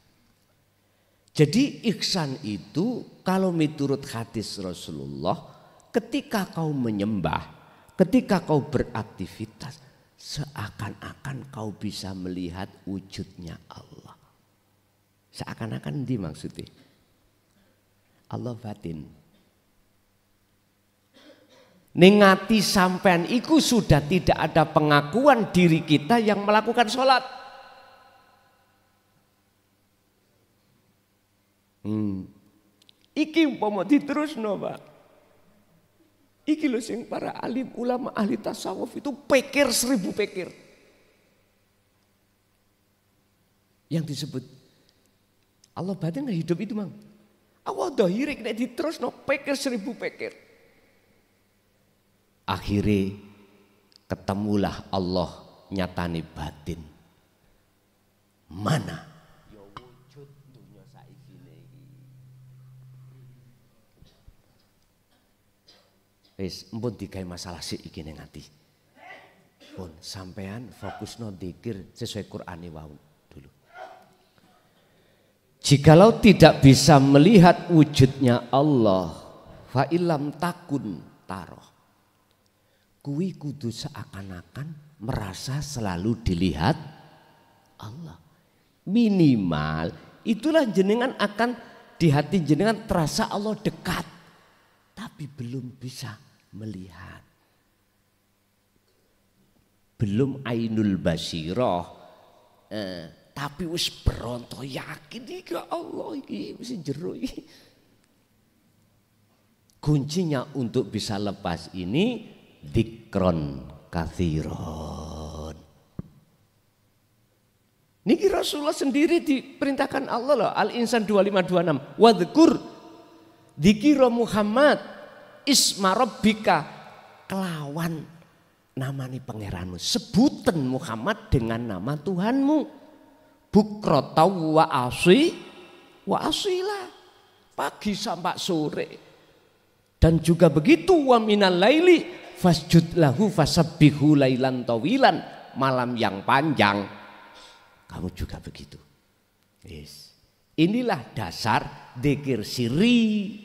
Jadi ihsan itu kalau miturut hadis Rasulullah, ketika kau menyembah, ketika kau beraktivitas, seakan-akan kau bisa melihat wujudnya Allah. Seakan-akan di maksudnya Allah batin. Ningati sampean iku sudah tidak ada pengakuan diri kita yang melakukan sholat. Iki umpama diterusno, Pak. Iki lho sing para alim ulama ahli tasawuf itu pikir 1000 pikir. Yang disebut Allah batin nggak hidup itu, Mang. Allah dohirik nek diterusno pikir 1000 pikir. Akhirnya ketemulah Allah nyatani batin. Mana? Ya wujud dunya saiki iki. Wis empun digawe masalah sik iki ning ati. Pun sampean fokusno dzikir sesuai Qur'ane wau dulu. Jikalau tidak bisa melihat wujudnya Allah, fa ilam takun taroh. Kui kudu seakan-akan merasa selalu dilihat Allah. Minimal itulah jenengan akan di hati jenengan terasa Allah dekat. Tapi belum bisa melihat. Belum ainul basiroh. Tapi wis beronto yakin iki Allah iki wis jero iki. Kuncinya untuk bisa lepas ini dzikron katsiron. Niki Rasulullah sendiri diperintahkan Allah loh. Al-Insan 2526. Wadhkur dzikra Muhammad isma rabbika, kelawan namani pangeranmu. Sebutan Muhammad dengan nama Tuhanmu. Bukrotau wa asilah. Pagi sampai sore. Dan juga begitu wa minal laili fasjud lahu fasabbihu lailan tawilan, malam yang panjang kamu juga begitu. Yes. Inilah dasar dzikir sirri.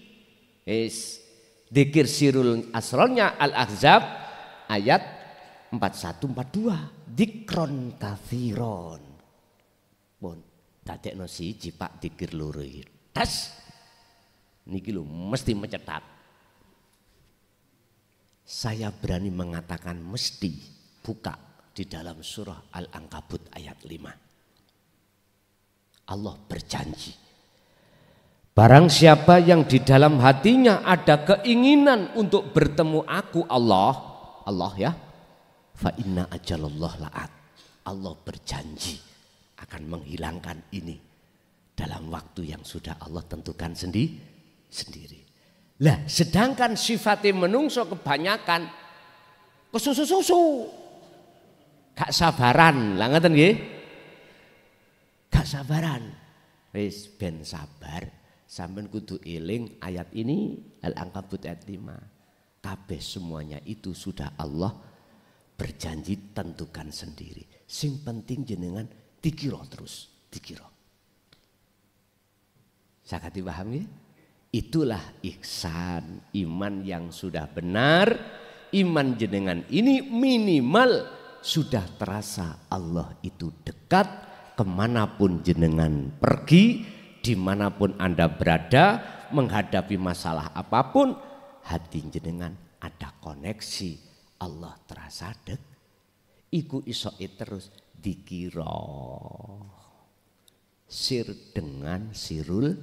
Yes. Dzikir sirul asrornya Al-Ahzab ayat 4142. Dzikron katsiron. Pun dadekno siji Pak dzikir loro iki. Tas niki lho mesti mencetat. Saya berani mengatakan mesti buka di dalam surah Al-Ankabut ayat 5. Allah berjanji. Barang siapa yang di dalam hatinya ada keinginan untuk bertemu aku Allah ya. Fa inna ajalallah la'at. Allah berjanji akan menghilangkan ini dalam waktu yang sudah Allah tentukan sendiri. Lah sedangkan sifatnya menungso kebanyakan kesusu-susu, gak sabaran, lah ngeten nggih, gak sabaran. Wis ben sabar, sampean kudu eling ayat ini Al-Ankabut ayat 5. Kabeh semuanya itu sudah Allah berjanji tentukan sendiri. Sing penting jenengan dikira terus, dikira. Sakati paham ya? Itulah ihsan, iman yang sudah benar. Iman jenengan ini minimal sudah terasa Allah itu dekat. Kemanapun jenengan pergi, dimanapun Anda berada, menghadapi masalah apapun, hati jenengan ada koneksi. Allah terasa dekat. Iku isoke terus dikira sir dengan sirul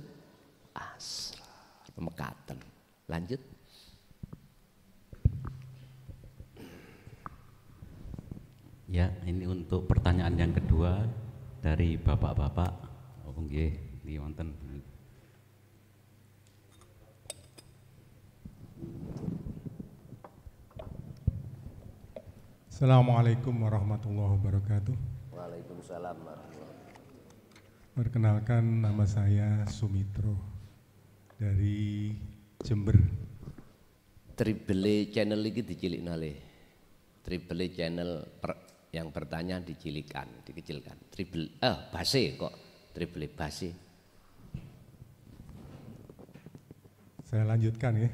asr. Mekaten. Lanjut. Ya, ini untuk pertanyaan yang kedua dari bapak-bapak. Oh nggih, nggih wonten. Assalamualaikum warahmatullahi wabarakatuh. Waalaikumsalam warahmatullahi wabarakatuh. Perkenalkan, nama saya Sumitro dari Jember. Triple channel ini dicilik nale. Triple channel yang bertanya dikecilkan. Base kok. Triple base. Saya lanjutkan ya.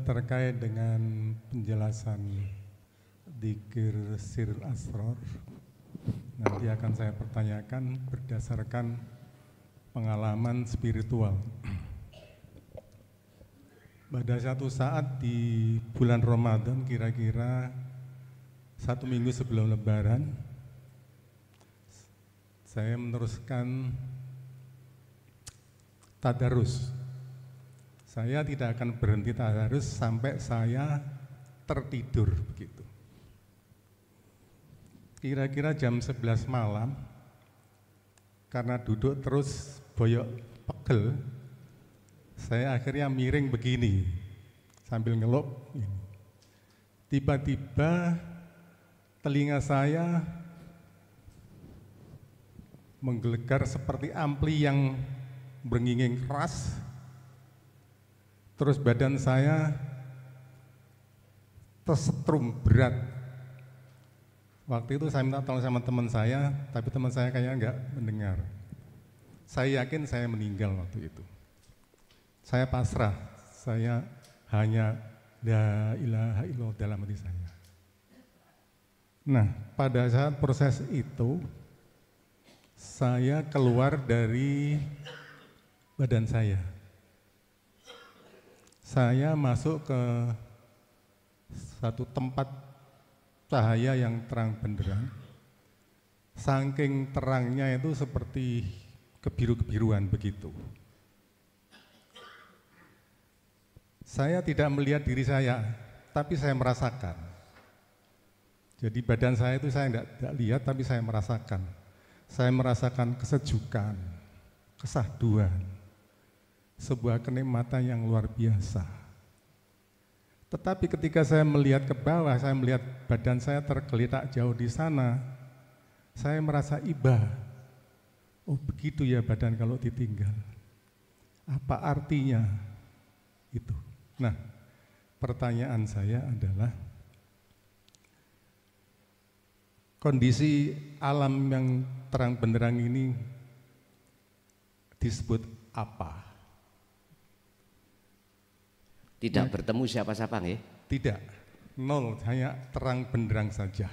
Terkait dengan penjelasan dzikir Sirul Asror nanti akan saya pertanyakan berdasarkan pengalaman spiritual. Pada satu saat di bulan Ramadan, kira-kira 1 minggu sebelum Lebaran, saya meneruskan tadarus. Saya tidak akan berhenti tadarus sampai saya tertidur begitu. Kira-kira jam 11 malam, karena duduk terus boyok pegel, saya akhirnya miring begini sambil ngelup. Tiba-tiba telinga saya menggelegar seperti ampli yang berngiing keras. Terus badan saya tersetrum berat. Waktu itu saya minta tolong sama teman saya, tapi teman saya kayaknya enggak mendengar. Saya yakin saya meninggal waktu itu. Saya pasrah, saya hanya la ilaha illallah dalam hati saya. Nah, pada saat proses itu, saya keluar dari badan saya. Saya masuk ke satu tempat cahaya yang terang benderang. Saking terangnya itu seperti kebiru-kebiruan begitu. Saya tidak melihat diri saya, tapi saya merasakan. Jadi badan saya itu saya tidak lihat, tapi saya merasakan. Saya merasakan kesejukan, kesahduan, sebuah kenikmatan yang luar biasa. Tetapi ketika saya melihat ke bawah, saya melihat badan saya tergeletak jauh di sana, saya merasa iba. Oh begitu ya badan kalau ditinggal. Apa artinya itu? Nah, pertanyaan saya adalah kondisi alam yang terang benderang ini disebut apa? Tidak bertemu siapa-siapa nggih? Tidak, nol, hanya terang benderang saja.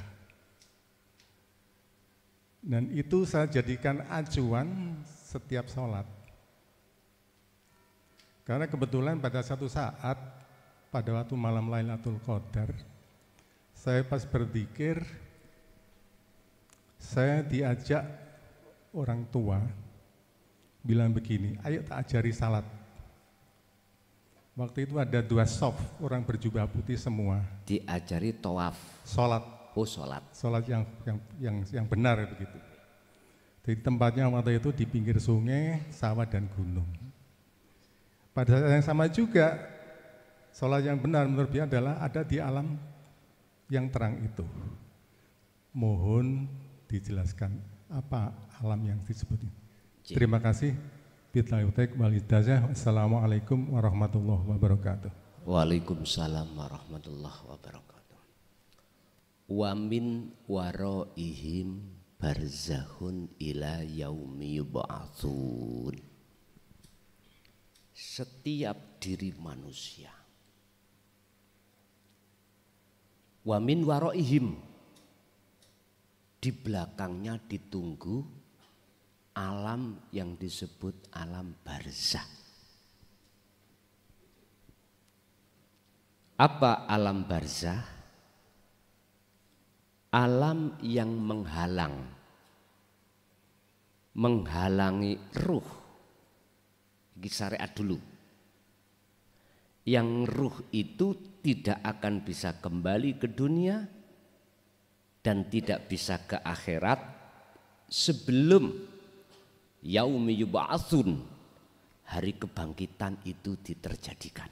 Dan itu saya jadikan acuan setiap sholat. Karena kebetulan pada satu saat, pada waktu malam Lailatul Qadar, saya pas berzikir, saya diajak orang tua, bilang begini, ayo tak ajari salat. Waktu itu ada 2 soft, orang berjubah putih semua. Diajari tawaf. Sholat. Oh sholat. Sholat yang benar begitu. Jadi tempatnya waktu itu di pinggir sungai, sawah dan gunung. Pada saat yang sama juga, sholat yang benar menurut dia adalah ada di alam yang terang itu. Mohon dijelaskan apa alam yang disebut ini. Terima kasih. Assalamualaikum warahmatullahi wabarakatuh. Waalaikumsalam warahmatullahi wabarakatuh. Wa min waraihim barzahun ila yaumi yub'atsun. Setiap diri manusia, wa min waraihim, di belakangnya ditunggu alam yang disebut alam barzah. Apa alam barzah? Alam yang menghalangi ruh. Ini syariat dulu. Yang ruh itu tidak akan bisa kembali ke dunia dan tidak bisa ke akhirat sebelum yaumi yub'atsun, hari kebangkitan itu diterjadikan.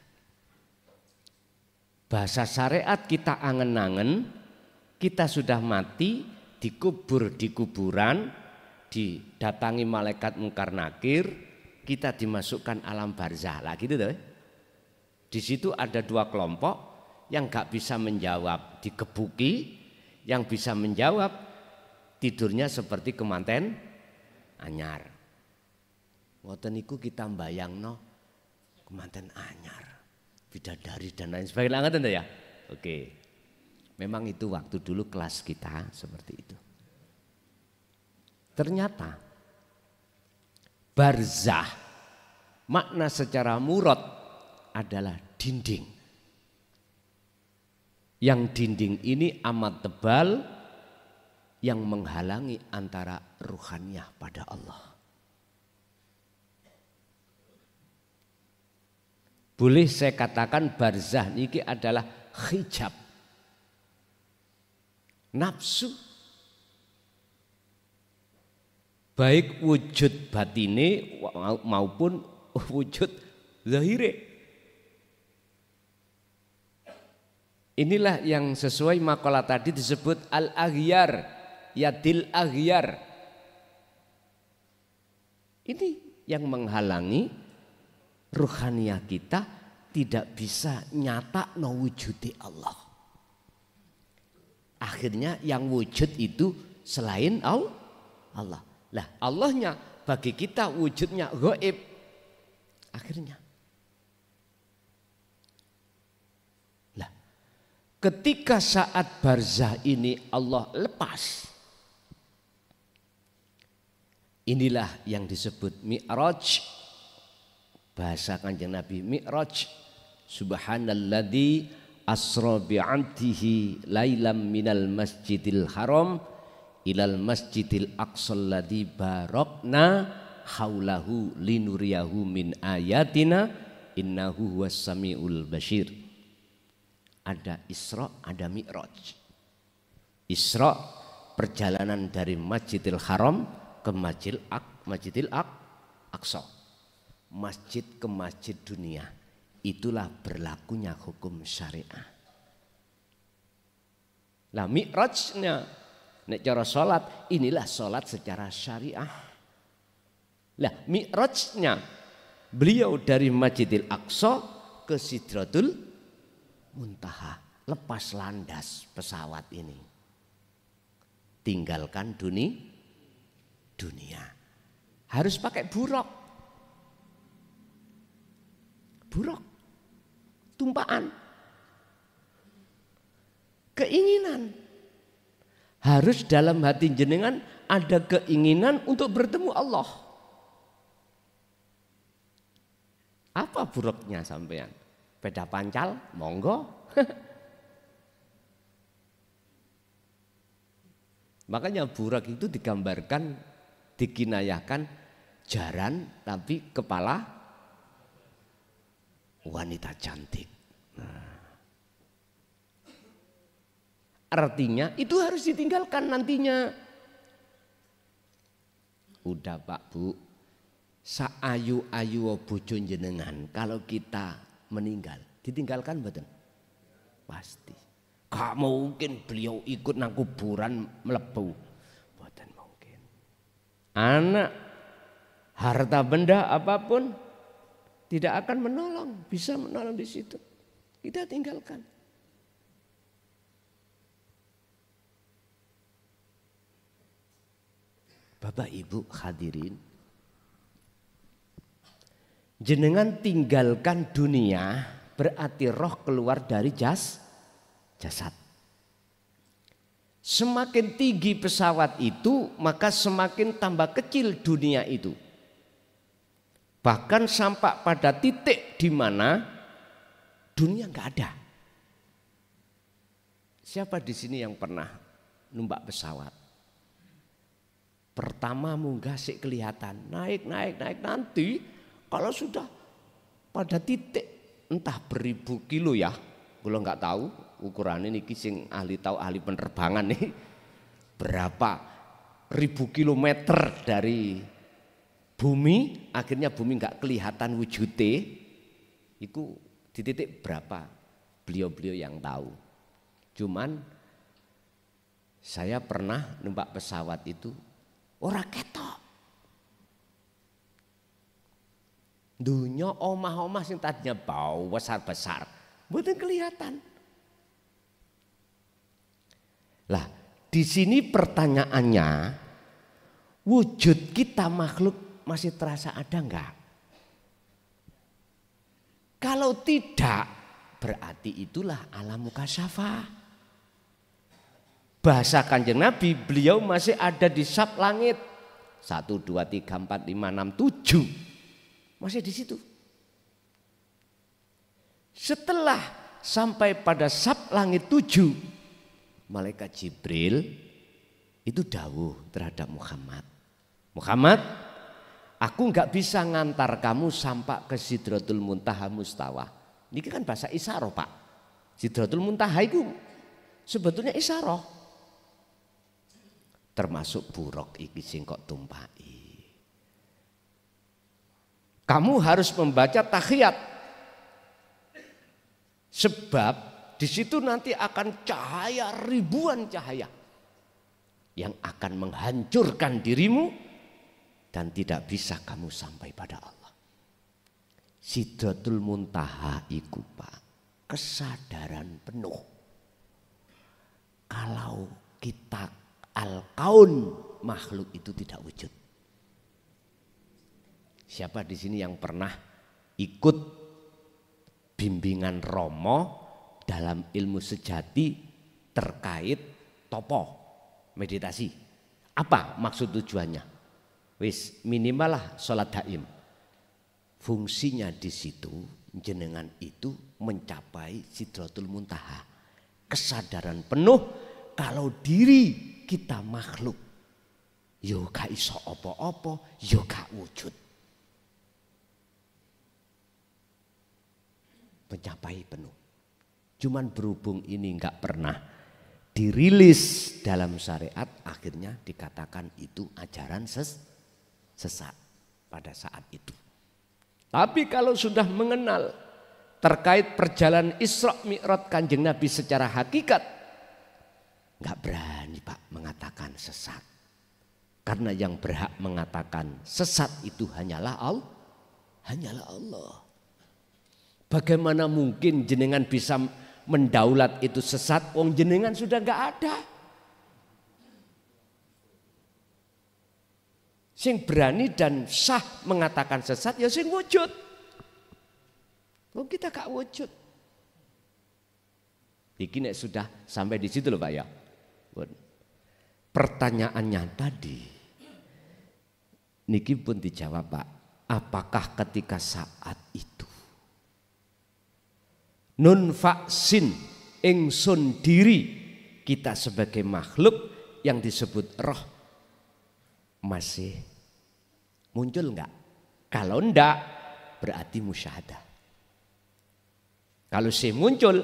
Bahasa syariat kita angen-angen, kita sudah mati, dikubur di kuburan, didatangi malaikat mungkar nakir, kita dimasukkan alam barzah lah gitu tuh. Di situ ada 2 kelompok yang gak bisa menjawab dikebuki, yang bisa menjawab tidurnya seperti kemanten anyar. Ngoten niku kita mbayangno kemanten anyar, bidadari dan lain sebagainya ngoten ya. Oke. Memang itu waktu dulu kelas kita seperti itu. Ternyata barzah makna secara murad adalah dinding. Yang dinding ini amat tebal yang menghalangi antara ruhaniyah pada Allah. Boleh saya katakan barzah ini adalah hijab nafsu, baik wujud batine maupun wujud zahire. Inilah yang sesuai makalah tadi disebut al-aghyar, yadil aghyar. Ini yang menghalangi ruhaniyah kita tidak bisa nyata no wujudi Allah. Akhirnya yang wujud itu selain Allah. Lah Allahnya bagi kita wujudnya gaib. Akhirnya. Lah ketika saat barzah ini Allah lepas. Inilah yang disebut mi'raj. Bahasa Kanjeng Nabi mi'raj. Subhanalladzi asra bi'abdihi lailam minal masjidil haram ilal masjidil aqsal ladzi barakna haulahu linuriyahu min ayatina innahu huwas samiul basir. Ada Isra, ada Mi'raj. Isra perjalanan dari Masjidil Haram ke Masjidil Aqsa. Masjid ke masjid dunia. Itulah berlakunya hukum syariah. Nah mi'rajnya, nek cara sholat, inilah sholat secara syariah. Nah mi'rajnya, beliau dari Masjidil Aqsa ke Sidratul Muntaha. Lepas landas pesawat ini. Tinggalkan dunia. Harus pakai buraq. Tumpaan, keinginan. Harus dalam hati jenengan ada keinginan untuk bertemu Allah. Apa buruknya sampean? Peda pancal, monggo. Makanya burak itu digambarkan, dikinayahkan jaran tapi kepala wanita cantik. Nah. Artinya itu harus ditinggalkan nantinya. Udah Pak Bu, saayu-ayu bojo jenengan kalau kita meninggal ditinggalkan mboten? Pasti. Gak mungkin beliau ikut nang kuburan mlebu. Mboten mungkin. Anak, harta benda apapun tidak akan menolong, bisa menolong di situ. Kita tinggalkan. Bapak Ibu hadirin, jenengan tinggalkan dunia berarti roh keluar dari jasad. Semakin tinggi pesawat itu, maka semakin tambah kecil dunia itu. Bahkan sampai pada titik di mana dunia nggak ada. Siapa di sini yang pernah numpak pesawat? Pertama munggah sih kelihatan, naik nanti kalau sudah pada titik entah beribu kilo ya, kalau nggak tahu ukuran ini sing ahli tahu, ahli penerbangan nih, berapa ribu kilometer dari bumi, akhirnya bumi nggak kelihatan wujudnya, itu di titik berapa? Beliau-beliau yang tahu. Cuman saya pernah numpak pesawat itu ora ketok. Dunia omah-omah sing tadinya bau besar-besar, mboten kelihatan. Lah, di sini pertanyaannya, wujud kita makhluk masih terasa ada enggak? Kalau tidak, berarti itulah alam mukasyafah. Bahasa Kanjeng Nabi, beliau masih ada di sab langit 1, 2, 3, 4, 5, 6, 7, masih di situ. Setelah sampai pada sab langit 7, malaikat Jibril itu dawuh terhadap Muhammad, Muhammad, aku nggak bisa ngantar kamu sampai ke Sidratul Muntaha Mustawa. Ini kan bahasa isyarah, Pak. Sidratul Muntaha itu sebetulnya isyarah. Termasuk buruk iki sing kok tumpai. Kamu harus membaca tahiyat. Sebab di situ nanti akan cahaya, ribuan cahaya yang akan menghancurkan dirimu dan tidak bisa kamu sampai pada Allah. Sidratul Muntaha iku, Pak, kesadaran penuh. Kalau kita al-kaun, makhluk itu tidak wujud. Siapa di sini yang pernah ikut bimbingan Romo dalam ilmu sejati terkait topo meditasi? Apa maksud tujuannya? Wis minimal lah sholat daim. Fungsinya di situ jenengan itu mencapai Sidratul Muntaha. Kesadaran penuh kalau diri kita makhluk, yo gak iso apa-apa, yo gak wujud. Mencapai penuh. Cuman berhubung ini gak pernah dirilis dalam syariat, akhirnya dikatakan itu ajaran sesat pada saat itu. Tapi kalau sudah mengenal terkait perjalanan Isra Mi'raj Kanjeng Nabi secara hakikat, nggak berani, Pak, mengatakan sesat. Karena yang berhak mengatakan sesat itu hanyalah Allah. Bagaimana mungkin jenengan bisa mendaulat itu sesat, wong jenengan sudah nggak ada. Sing berani dan sah mengatakan sesat ya sing wujud. Wong kita gak wujud. Iki nek sudah sampai di situ loh, Pak ya. Pertanyaannya tadi niki pun dijawab, Pak. Apakah ketika saat itu nun vaksin ingsun diri kita sebagai makhluk yang disebut roh masih muncul enggak? Kalau enggak berarti musyahadah. Kalau si muncul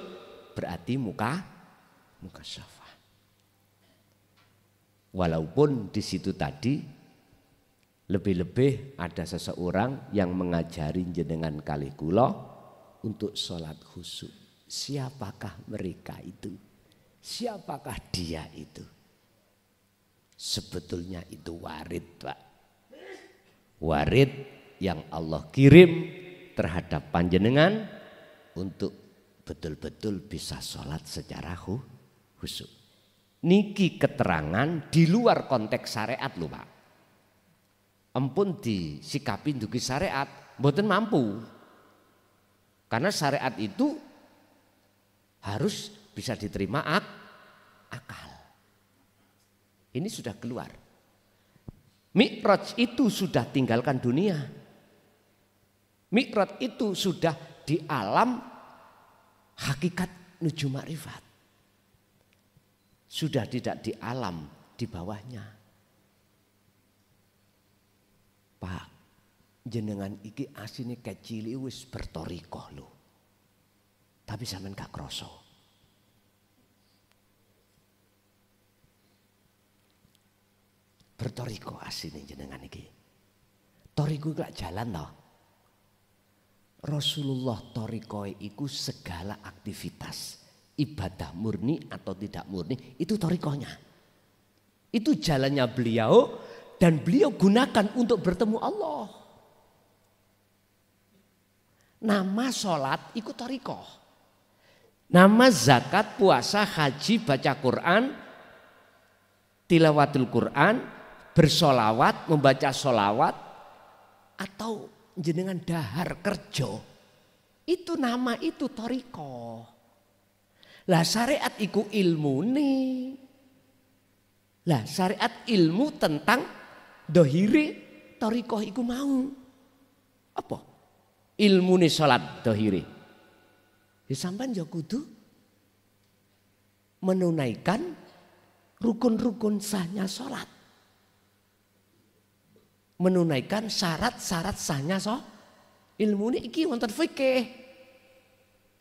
berarti mukasyafah. Walaupun di situ tadi lebih-lebih ada seseorang yang mengajari jenengan kalih kula untuk sholat khusyuk. Siapakah mereka itu? Siapakah dia itu? Sebetulnya itu warid, Pak. Warid yang Allah kirim terhadap panjenengan untuk betul-betul bisa sholat secara khusyuk. Niki keterangan di luar konteks syariat loh, Pak. Ampun disikapi dugi syariat, mboten mampu. Karena syariat itu harus bisa diterima akal. Ini sudah keluar. Mi'raj itu sudah tinggalkan dunia. Mi'raj itu sudah di alam hakikat nuju ma'rifat. Sudah tidak di alam di bawahnya. Pak, jenengan iki asine kecil wis bertorikoh lho. Tapi sampean gak kroso. Bertorikoh asine jenengan iki. Toriko gak jalan toh. Rasulullah torikoh iku segala aktivitas. Ibadah murni atau tidak murni itu torikohnya. Itu jalannya beliau dan beliau gunakan untuk bertemu Allah. Nama sholat ikut torikoh. Nama zakat, puasa, haji, baca Quran, tilawatul Quran, bersolawat, membaca solawat, atau jenengan dahar kerja. Itu nama itu torikoh. Lah syariat iku ilmu nih. Lah syariat ilmu tentang dohire thariqah iku mau. Apa? Ilmune salat dohire. Ya sampean ya kudu menunaikan rukun-rukun sahnya salat. Menunaikan syarat-syarat sahnya ilmune iki wonten fikih.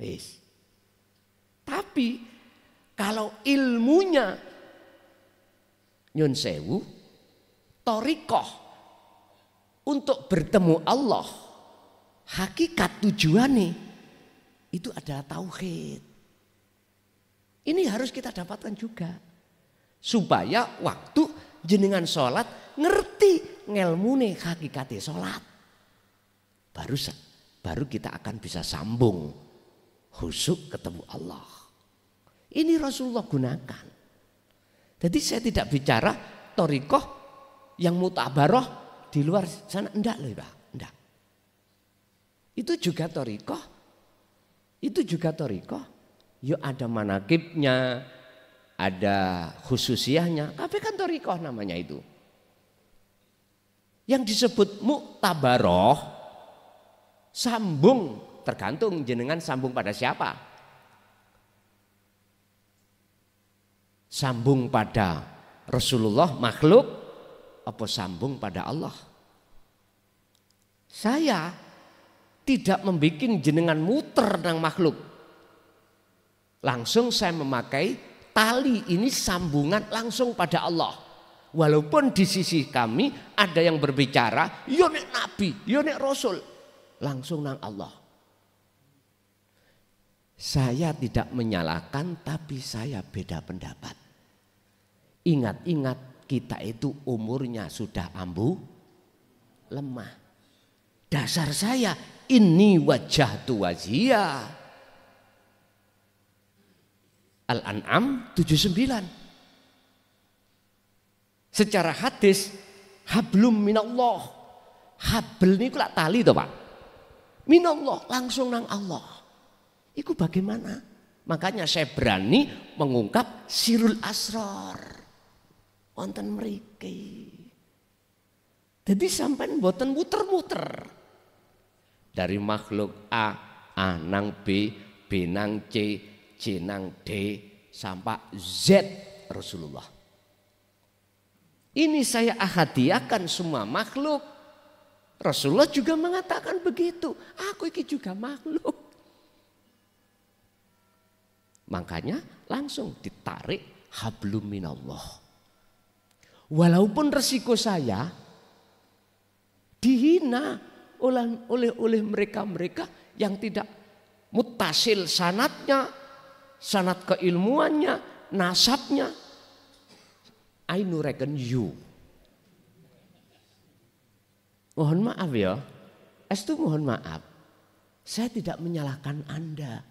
Wis. Tapi kalau ilmunya nyun sewu thariqah untuk bertemu Allah, hakikat tujuannya itu adalah tauhid. Ini harus kita dapatkan juga. Supaya waktu jenengan sholat ngerti ngelmune hakikate sholat. Baru kita akan bisa sambung khusyuk ketemu Allah. Ini Rasulullah gunakan. Jadi saya tidak bicara thariqah yang mutabaroh di luar sana, enggak loh Pak, enggak. Itu juga thariqah. Yuk ada manakibnya, ada khususiyahnya, tapi kan thariqah namanya itu. Yang disebut muktabaroh, sambung, tergantung jenengan sambung pada siapa. Sambung pada Rasulullah makhluk, apa sambung pada Allah. Saya tidak membuat jenengan muter nang makhluk. Langsung saya memakai tali ini sambungan langsung pada Allah. Walaupun di sisi kami ada yang berbicara, ya nek nabi, ya nek rasul, langsung nang Allah. Saya tidak menyalahkan, tapi saya beda pendapat. Ingat-ingat kita itu umurnya sudah ambu lemah. Dasar saya ini wajah wajhiyah. Al-An'am 79. Secara hadis hablum minallah. Habl niku lak tali to, Pak. Minallah langsung nang Allah. Iku bagaimana? Makanya saya berani mengungkap sirul asrar. Wonten mriki. Jadi sampai mboten muter-muter. Dari makhluk A nang B, B nang C, C nang D sampai Z Rasulullah. Ini saya ahadiakan semua makhluk. Rasulullah juga mengatakan begitu. Aku ini juga makhluk. Makanya langsung ditarik hablum minallah. Walaupun resiko saya dihina oleh mereka-mereka yang tidak mutasil sanatnya, sanat keilmuannya, nasabnya. I know reckon you. Mohon maaf ya, estu mohon maaf. Saya tidak menyalahkan Anda.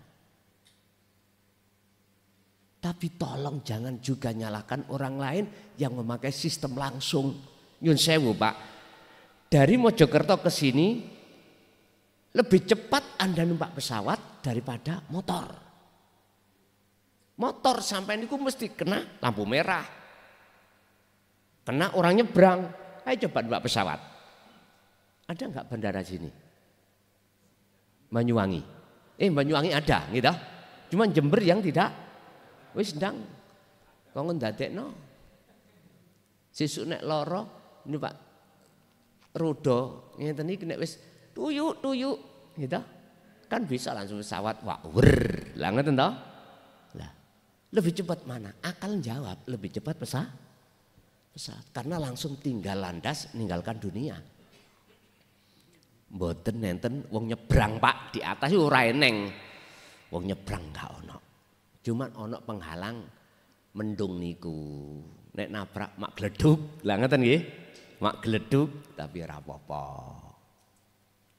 Tapi tolong jangan juga nyalahkan orang lain yang memakai sistem langsung. Nyun sewu Pak, dari Mojokerto ke sini lebih cepat Anda numpak pesawat daripada motor. Motor sampai niku mesti kena lampu merah. Kena orang nyebrang. Ayo coba numpak pesawat. Ada enggak bandara sini? Banyuwangi. Banyuwangi ada gitu. Cuman Jember yang tidak. Wis ndang kok ndadekno. Sesuk nek lara ini Pak roda ngeten iki nek wis tuyuk gitu. Kan bisa langsung pesawat wer. Lah ngoten to? Lah lebih cepat mana? Akal jawab lebih cepat pesawat. Karena langsung tinggal landas meninggalkan dunia. Mboten nenten wong nyebrang Pak di atas ora eneng. Wong nyebrang gak ono. Cuman ono penghalang mendung niku. Nek nabrak mak gleduk. Lah ngeten nggih. Mak gleduk tapi ora apa-apa.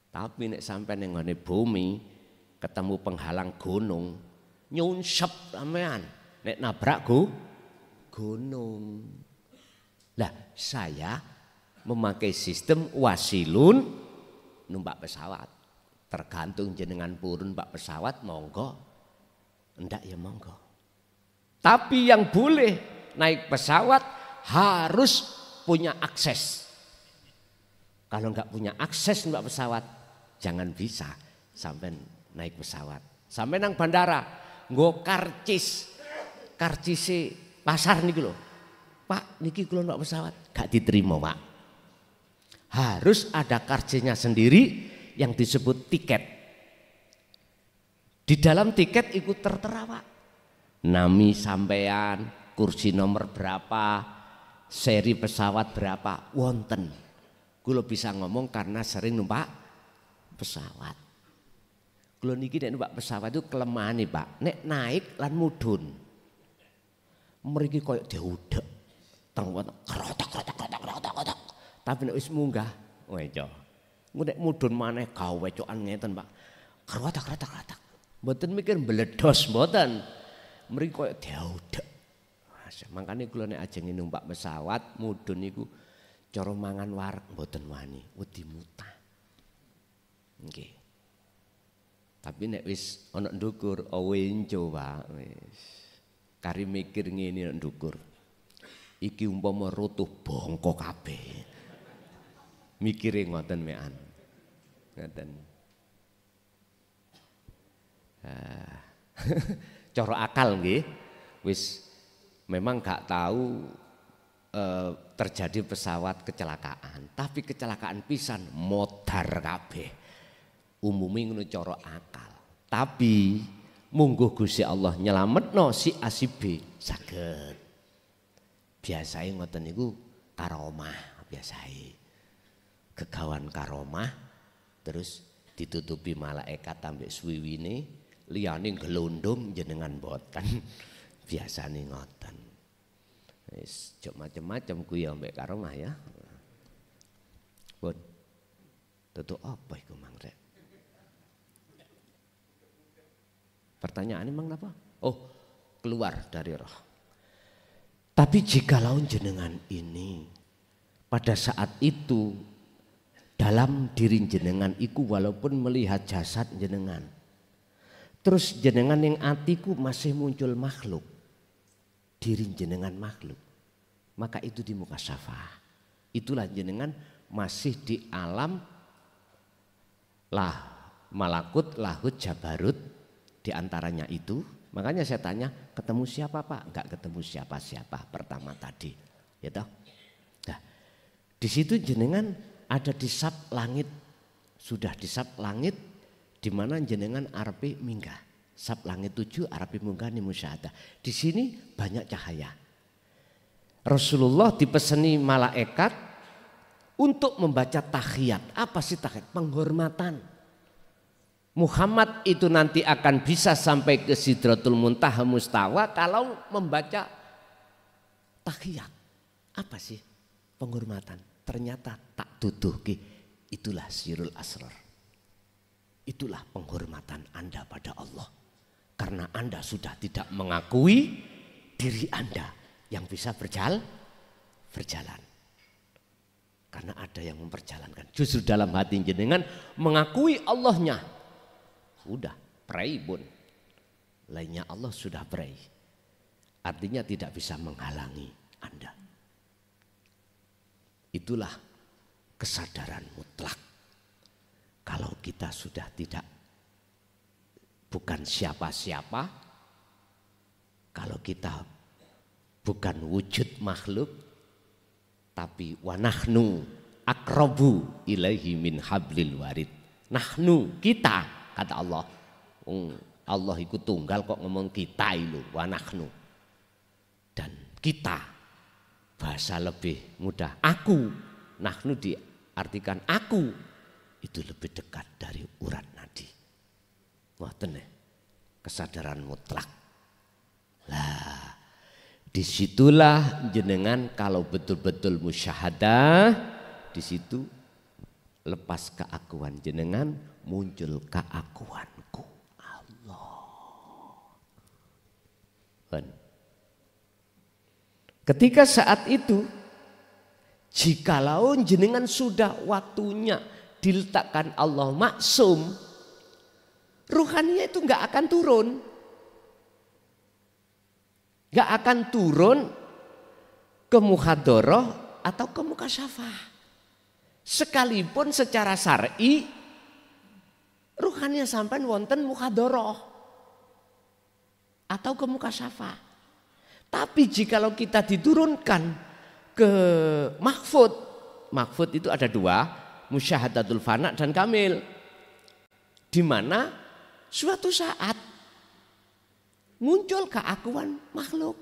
Tapi nek sampai ning ngene bumi ketemu penghalang gunung, nyunsep sampean. Nek nabrak gunung. Lah saya memakai sistem wasilun numpak pesawat. Tergantung jenengan purun Pak pesawat monggo. Enggak ya monggo. Tapi yang boleh naik pesawat harus punya akses. Kalau nggak punya akses numpak pesawat, jangan bisa sampai naik pesawat. Sampai nang bandara, nggo karcise pasar niki lho. Pak, niki kula numpak pesawat, gak diterima, Pak. Harus ada karcisnya sendiri yang disebut tiket. Di dalam tiket ikut tertera, Pak. Nami sampean, kursi nomor berapa, seri pesawat berapa, wonten. Kulo bisa ngomong karena sering numpak pesawat. Kulo niki nek numpak pesawat itu kelemahan nih, Pak. Nek naik lan mudhun. Mriki koyo diudek. Krotak. Tapi nek wis munggah, weco. Nek mudhun maneh gawe wecokan ngeten, Pak. Krotak. Mboten mikir mbledos mboten. Mriki koyo diudek. Makane kulo nek ajeng numpak pesawat mudhun niku cara mangan wareg mboten wani, wedi mutah. Nggih. Tapi nek wis ana ndukur wenco, Pak, wis. Kari mikir ngene nek ndukur. Iki umpama rutuh bongko kabeh. Mikire ngoten mekan. Ngoten. Cara akal nggih. Wis memang gak tahu terjadi pesawat kecelakaan, tapi kecelakaan pisan modar kabeh. Umumnya ngono cara akal. Tapi mungguh Gusti Allah nyelametno si A si B saged. Biasae ngoten niku karomah, biasae. Kegawan karomah terus ditutupi malaikat ambek suwiwine, liyane gelondong jenengan boten. Biasane ngoten. Wis macam-macam kuwi ambek karomah ya. Pun. Tutuk apa iku Mang Rek? Pertanyaannya Mang apa? Oh, keluar dari roh. Tapi jikalau jenengan ini pada saat itu dalam diri jenengan iku walaupun melihat jasad jenengan, terus jenengan yang atiku masih muncul makhluk, diri jenengan makhluk, maka itu di muka syafa'ah. Itulah jenengan masih di alam lah malakut, lahut, jabarut, diantaranya itu. Makanya saya tanya, ketemu siapa Pak? Enggak ketemu siapa-siapa pertama tadi, ya toh. Nah, di situ jenengan ada di sab langit, sudah di sab langit, di mana jenengan arepe minggah. Sab langit 7 arepe munggah ni musyahadah. Di sini banyak cahaya. Rasulullah dipeseni malaikat untuk membaca tahiyat. Apa sih tahiyat? Penghormatan. Muhammad itu nanti akan bisa sampai ke Sidratul Muntaha Mustawa kalau membaca tahiyat. Apa sih penghormatan? Ternyata tak tuduhki, itulah sirul asrar. Itulah penghormatan Anda pada Allah. Karena Anda sudah tidak mengakui diri Anda yang bisa berjalan. Karena ada yang memperjalankan. Justru dalam hati jenengan mengakui Allahnya. Udah, pray bun. Lainnya Allah sudah pray. Artinya tidak bisa menghalangi Anda. Itulah kesadaran mutlak. Kalau kita sudah tidak bukan siapa-siapa, kalau kita bukan wujud makhluk, tapi wanahnu akrabu ilaihi min hablil warid. Nahnu, kita, kata Allah. Allah ikut tunggal kok ngomong kita itu, wanahnu. Dan kita, bahasa lebih mudah, aku. Nahnu diartikan aku, itu lebih dekat dari urat nadi. Ngoten ya, kesadaran mutlak. Lah, disitulah jenengan kalau betul-betul musyahadah, di situ lepas keakuan jenengan, muncul keakuanku Allah. Ketika saat itu, jikalau jenengan sudah waktunya diletakkan Allah maksum, ruhaninya itu nggak akan turun. Nggak akan turun ke muhadharah atau ke mukasyafah. Sekalipun secara syar'i ruhaniah sampean wonten muhadharah atau ke mukasyafah. Tapi jikalau kita diturunkan ke mahfud, mahfud itu ada dua, musyahadatul fana dan kamil. Di mana suatu saat muncul keakuan makhluk,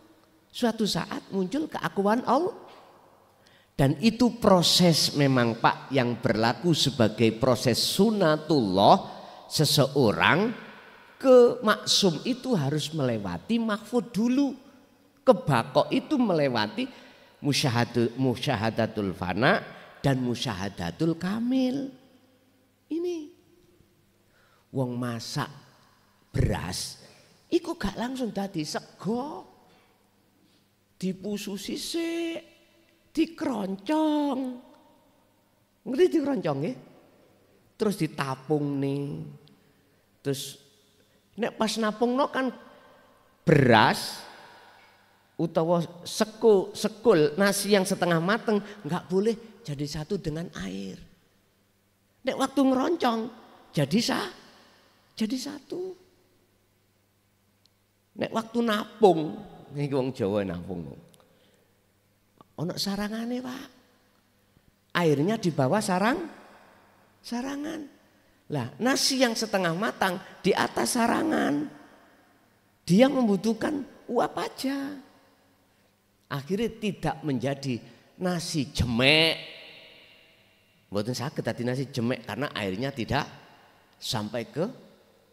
suatu saat muncul keakuan Allah. Dan itu proses memang Pak yang berlaku sebagai proses sunatullah. Seseorang ke maksum itu harus melewati mahfud dulu. Ke bako itu melewati musyahadatul fana dan musyahadatul kamil. Ini wong masak beras iku gak langsung dadi sego, dipususi sik, dikeroncong. Ngerti dikeroncong nggih? Terus ditapung nih. Terus nek pas napungno kan beras utawa sekul nasi yang setengah mateng nggak boleh jadi satu dengan air. Nek waktu ngeroncong jadi satu. Nek waktu napung, nih wong Jawa napung. Ono sarangane Pak. Airnya di bawah sarangan. Lah nasi yang setengah matang di atas sarangan. Dia membutuhkan uap aja. Akhirnya tidak menjadi nasi jemek. Mboten saged dadi nasi jemek karena airnya tidak sampai ke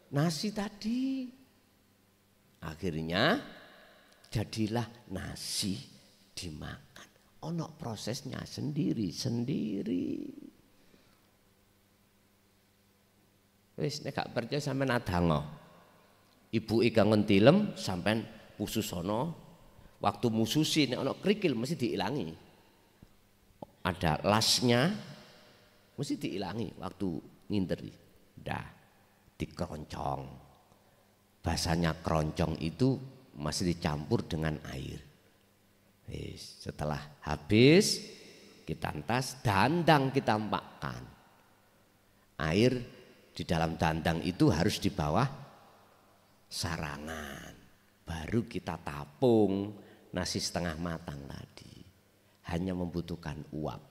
nasi tadi. Akhirnya jadilah nasi dimakan. Ono prosesnya sendiri-sendiri. Wis nek gak percaya sampean adango. Ibu ika ngentilem sampean pususono. Waktu mususi nek ono krikil mesti diilangi. Ada lasnya mesti diilangi waktu nginteri. Dah dikeroncong. Bahasanya keroncong itu masih dicampur dengan air. Setelah habis kita antas dandang kita empakkan. Air di dalam dandang itu harus di bawah sarangan. Baru kita tapung nasi setengah matang tadi. Hanya membutuhkan uap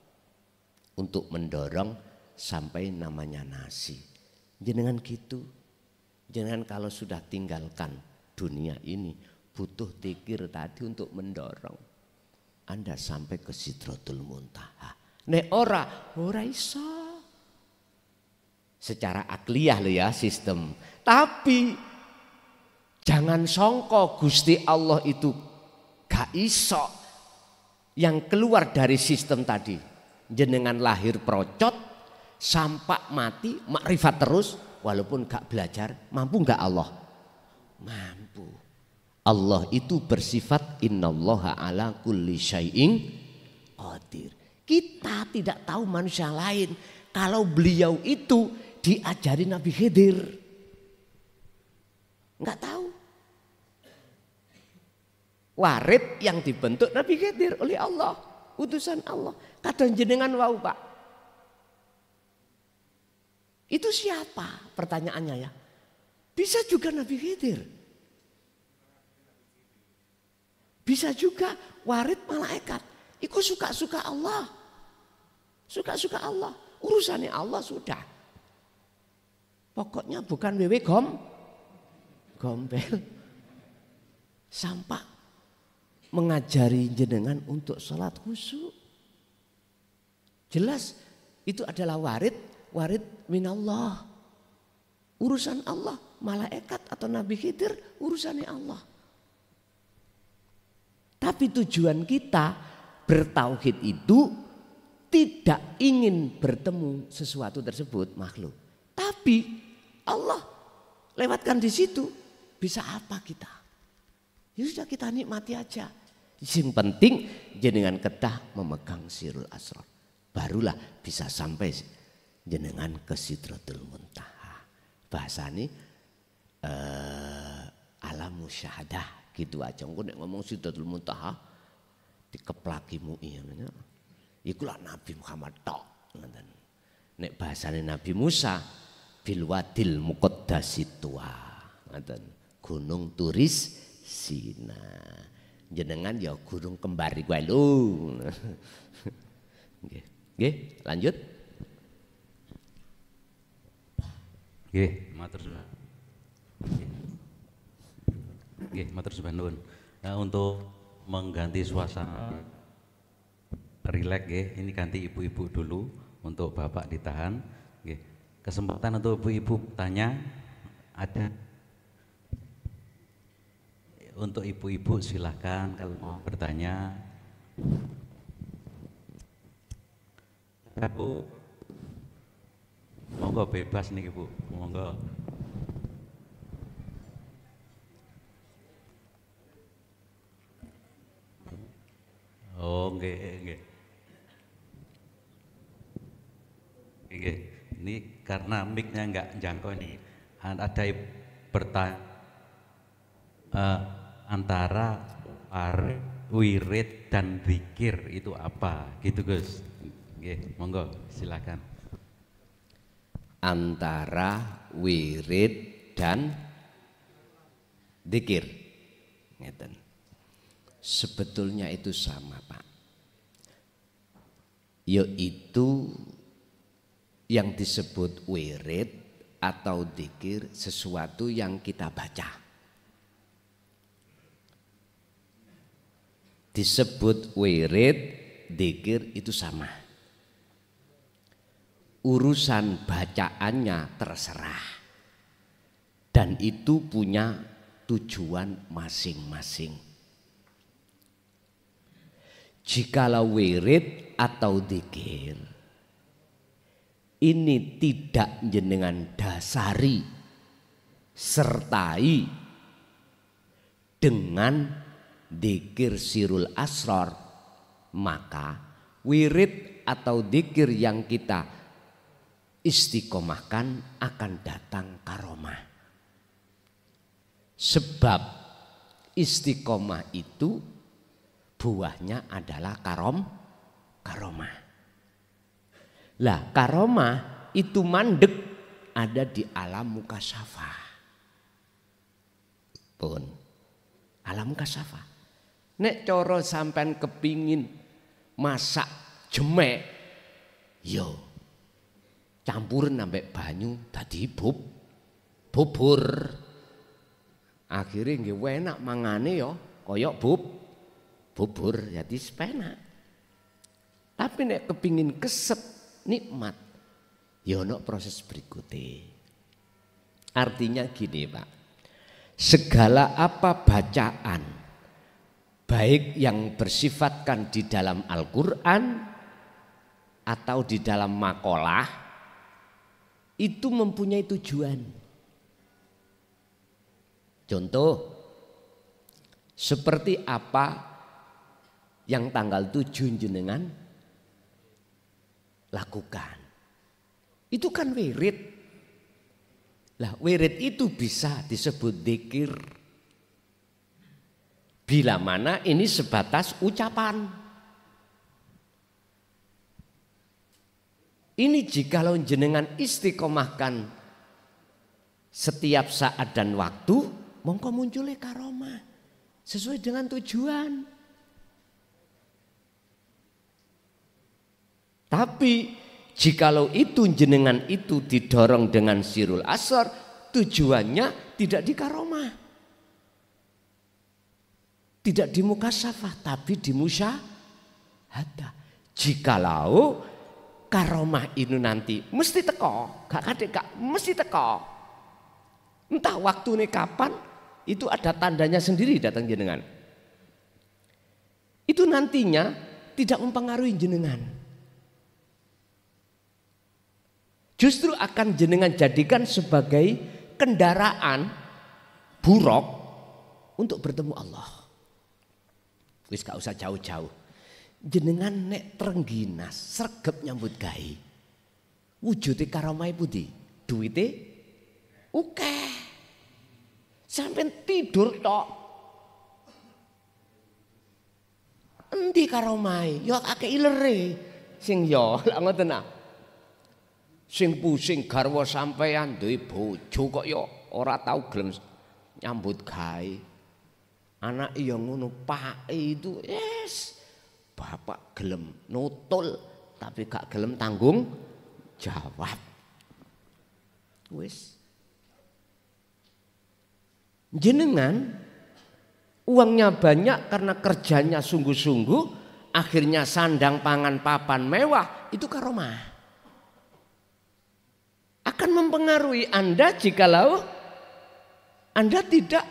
untuk mendorong sampai namanya nasi. Jenengan gitu. Jenengan kalau sudah tinggalkan dunia ini butuh tikir tadi untuk mendorong Anda sampai ke Sidratul Muntaha. Nek ora iso. Secara akliyah lo ya sistem. Tapi jangan songko Gusti Allah itu gak iso. Yang keluar dari sistem tadi. Jenengan lahir procot, sampak mati, makrifat terus. Walaupun gak belajar, mampu gak Allah? Mampu. Allah itu bersifat innallaha ala kulli syai'in qadir. Kita tidak tahu manusia lain. Kalau beliau itu diajari Nabi Khidir. Enggak tahu. Warid yang dibentuk Nabi Khidir oleh Allah. Utusan Allah. Kadang jenengan wau Pak. Itu siapa? Pertanyaannya ya. Bisa juga Nabi Khidir. Bisa juga warid malaikat. Itu suka-suka Allah. Suka-suka Allah. Urusannya Allah sudah. Pokoknya bukan wewe gombel. Sampai mengajari jenengan untuk sholat khusyuk. Jelas itu adalah warid minallah. Urusan Allah. Malaikat atau Nabi Khidir urusannya Allah. Tapi tujuan kita bertauhid itu tidak ingin bertemu sesuatu tersebut makhluk. Tapi Allah lewatkan di situ, bisa apa kita? Ya sudah kita nikmati aja. Yang penting jenengan kedah memegang sirul asrar. Barulah bisa sampai jenengan ke Sidratul Muntaha. Bahasanya alam musyahadah gitu aja. Engko nek ngomong Sidratul Muntaha dikeplaki MUI namanya. Iku lah Nabi Muhammad tok. Nek bahasane Nabi Musa bil wadil muqaddasi tuwa. Gunung Turis Sina. Jenengan ya gunung kembar iku lho. Nggih, lanjut. Nggih, matur suwun. Nggih, matur suwun. Nah, untuk mengganti suasana rileks nggih, ini ganti ibu-ibu dulu, untuk bapak ditahan. Nggih. Kesempatan untuk ibu-ibu tanya ada. Untuk ibu-ibu silahkan kalau mau bertanya. Bu, monggo bebas nih Ibu, monggo. Oh, nggih, nggih. Nggih. Ini karena mic-nya enggak jangkau nih. Ada bertanya antara wirid dan zikir itu apa? Gitu, Gus. Nggih, monggo silakan. Antara wirid dan zikir. Ngeten. Sebetulnya itu sama, Pak. Yaitu yang disebut wirid atau zikir sesuatu yang kita baca. Disebut wirid, zikir itu sama. Urusan bacaannya terserah. Dan itu punya tujuan masing-masing. Jikalau wirid atau zikir ini tidak jenengan dasari sertai dengan zikir sirul asrar, maka wirid atau zikir yang kita istiqomahkan akan datang karomah. Sebab istiqomah itu buahnya adalah karomah. Lah karomah itu mandek ada di alam mukasyafah. Pun alam mukasyafah. Nek coro sampean kepingin masak jemek, yo campurin sampai banyu dadi bubur. Akhirnya nggih enak mangane yo koyok bubur jadi sepenak. Tapi nek kepingin kesep nikmat, ya ono proses berikutnya. Artinya gini Pak, segala apa bacaan baik yang bersifatkan di dalam Al-Quran atau di dalam makalah itu mempunyai tujuan. Contoh, seperti apa yang tanggal 7 jenengan lakukan. Itu kan wirid. Lah wirid itu bisa disebut zikir. Bila mana ini sebatas ucapan. Ini jikalau jenengan istiqomahkan setiap saat dan waktu, mongko munculnya karomah sesuai dengan tujuan. Tapi jikalau itu jenengan itu didorong dengan sirul asar, tujuannya tidak di karomah, tidak di mukasyafah, tapi di musyahadah. Jikalau karomah ini nanti mesti teko, gak mesti teko. Entah waktunya kapan, itu ada tandanya sendiri datang jenengan. Itu nantinya tidak mempengaruhi jenengan. Justru akan jenengan jadikan sebagai kendaraan buruk untuk bertemu Allah. Wis gak usah jauh-jauh. Jenengan nek trengginas sregep nyambut gawe. Wujude karomah putih, duwite akeh. Sampai tidur tok. Endi karomai? Ya akeh ilere. Sing ya lak ngoten ah. Sing pusing garwa sampean duwe bojo kok ya ora tau gelem nyambut gawe. Anak iya ngono, Pak itu bapak gelem nutul tapi gak gelem tanggung jawab. Wis. Jenengan uangnya banyak karena kerjanya sungguh-sungguh, akhirnya sandang pangan papan mewah, itu karomah. Akan mempengaruhi Anda jikalau Anda tidak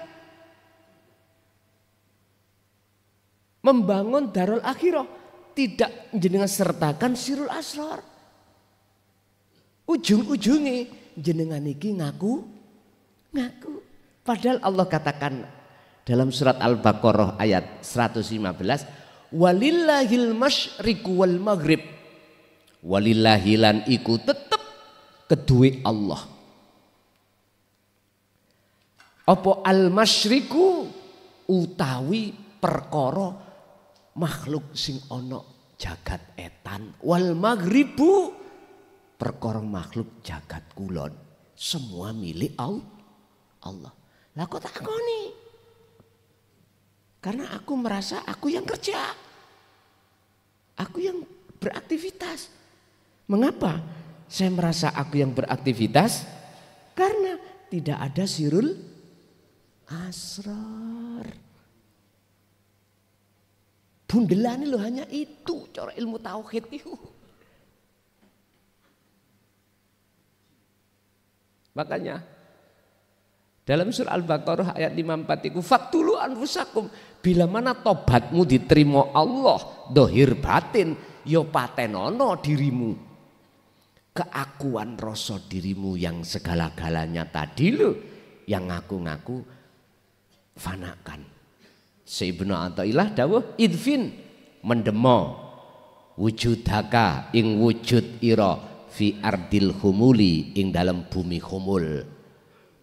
membangun darul akhirah, tidak jenengan sertakan sirul asrar. Ujung-ujungnya jenengan iki ngaku. Padahal Allah katakan dalam surat Al-Baqarah ayat 115, walillahil masyriqu wal maghrib. Walillahilan iku tetep kedue Allah. Apa al-masyriqu utawi perkara makhluk sing ana jagat etan, wal maghribu perkara makhluk jagat kulon, semua milik Allah. Lah kok takoni? Karena aku merasa aku yang kerja, aku yang beraktivitas. Mengapa saya merasa aku yang beraktivitas? Karena tidak ada sirul asrar. Bundelane lo hanya itu cara ilmu tauhid itu. Makanya dalam surah Al-Baqarah ayat 54 itu faktulu anfusakum, bila mana tobatmu diterima Allah dohir batin yo patenono dirimu. Keakuan rasa dirimu yang segala-galanya tadi lo yang ngaku-ngaku fanakan. Ibnu Athaillah dawuh idfin mendemo wujudaka ing wujud ira fi ardil humuli ing dalam bumi humul,